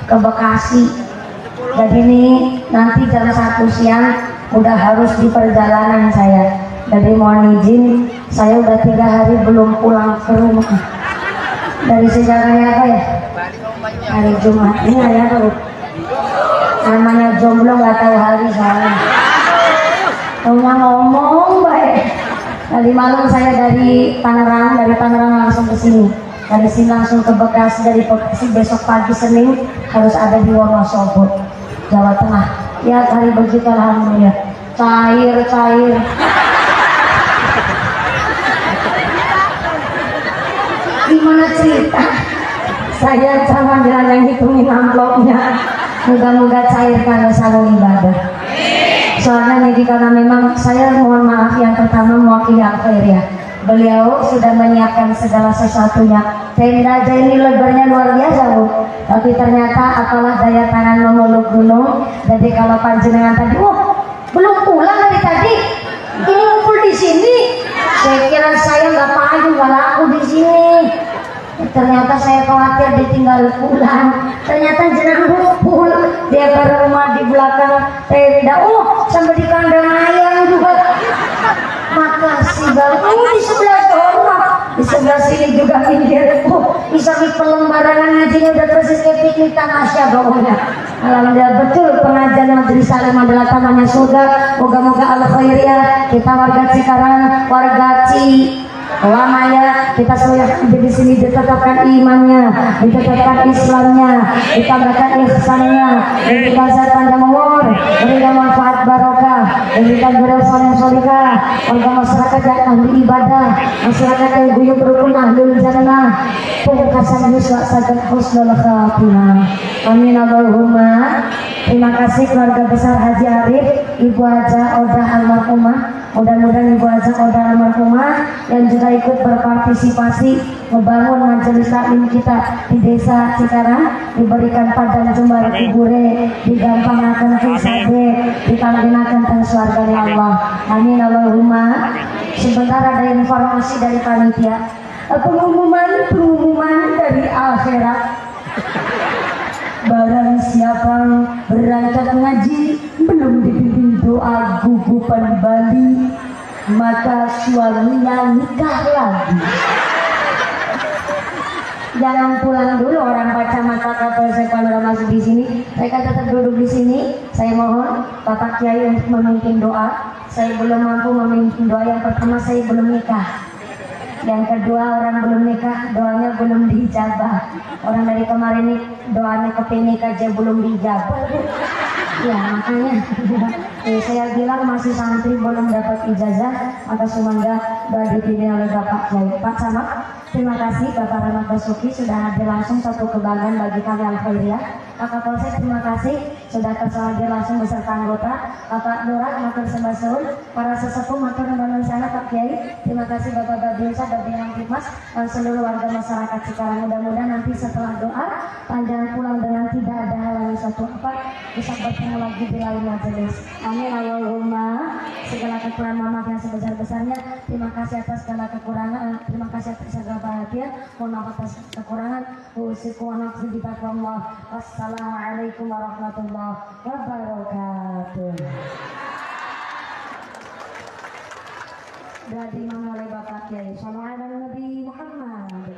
ke Bekasi. Jadi ini nanti jam 1 siang udah harus di perjalanan saya. Jadi mohon izin saya udah 3 hari belum pulang ke rumah. Dari sejarahnya apa ya? Hari Jumat ini ya tuh. Namanya jomblo nggak tahu hari soalnya. Rumah ngomong baik. Tadi malam saya dari Tangerang langsung ke sini. Dari sini langsung ke Bekasi, dari Bekasi besok pagi Senin harus ada di Wonosobo, Jawa Tengah. Ya hari begitu alhamdulillah. Cair. Gimana cerita? Saya sama jalan hitungin amplopnya. Moga-moga cair karena salon ibadah. Soalnya nih karena memang saya mohon maaf yang pertama mewakili Al-Khair ya. Beliau sudah menyiapkan segala sesuatunya. Tenda aja ini lebarnya luar biasa, Bu. Tapi ternyata apalah daya tangan memeluk gunung. Jadi kalau panjenengan tadi, belum pulang dari tadi. Ini ngumpul di sini. Saya kira saya nggak payung, nggak laku di sini. Ternyata saya khawatir ditinggal pulang. Ternyata jenengan ngumpul. Dia ke rumah di belakang tenda. Sampai di kandang ayam juga. Makasih banget. Di sebelah sana, di sebelah sini juga minggir. Bisa pelem barangan ngajinya udah persis kayak piknik tamasya pokoknya. Alhamdulillah betul pengajian majelis salim adalah tamannya surga. Moga-moga Allah khairiyah. Kita warga Cikarang, warga lama ya, kita semua di sini ditetapkan imannya, ditetapkan Islamnya, ditambahkan ihsannya, diberikan panjang umur, berikan manfaat barokah, diberikan berdoa solihah, warga masyarakat yang ahli ibadah, masyarakat yang guyup rukun ahlul jannah, pungkasan yuswa sajad husnul khatimah. Amin Allahumma. Terima kasih keluarga besar Haji Arif, Ibu Haja Odah almarhumah. Mudah-mudahan Ibu Haja Odah almarhumah yang juga ikut berpartisipasi membangun majelis taklim kita di desa Cikarang diberikan padang jumbar kubure, digampangkan fisade, ditanggunakan teng swarga Allah. Amin Allahumma. Sebentar ada informasi dari panitia. Pengumuman dari akhirat. Barang siapa berangkat ngaji belum dipimpin doa gugupan Bali, maka suaminya nikah lagi. Jangan pulang dulu orang baca mata kapal saya kalau masuk di sini. Mereka tetap duduk di sini. Saya mohon Bapak Kiai untuk memimpin doa. Saya belum mampu memimpin doa. Yang pertama saya belum nikah. Yang kedua orang belum nikah, doanya belum diijabah. Orang dari kemarin nih doanya kepenik aja belum diijabah. Ya makanya saya bilang masih santri belum dapat ijazah, maka semoga dipimpin oleh Bapak Kiai. Pak Camat, terima kasih Bapak Rahmat Basuki sudah hadir langsung, satu kebanggaan bagi kami Al-Khairiyah. Pak Kapolsek terima kasih sudah terhadir langsung beserta anggota. Bapak Lurah matur sembahun, para sesepuh matur nuwun sana Pak Kiai. Terima kasih Bapak Babinsa, Babinang Timas dan seluruh warga masyarakat Cikarang. Mudah-mudahan nanti setelah doa panjang pulang dengan tidak ada halangan satu apa bisa bertemu lagi di lain majelis. Amin Allahumma. Segala kekurangan maaf yang sebesar-besarnya. Terima kasih atas segala kekurangan. Terima kasih atas segala perhatian. Mohon maaf atas kekurangan. Usiku wa nafsi bi taqwallah. Wassalamualaikum warahmatullahi wabarakatuh. Sudah diimam oleh Bapak Kiai. Sallallahu alaihi Muhammad.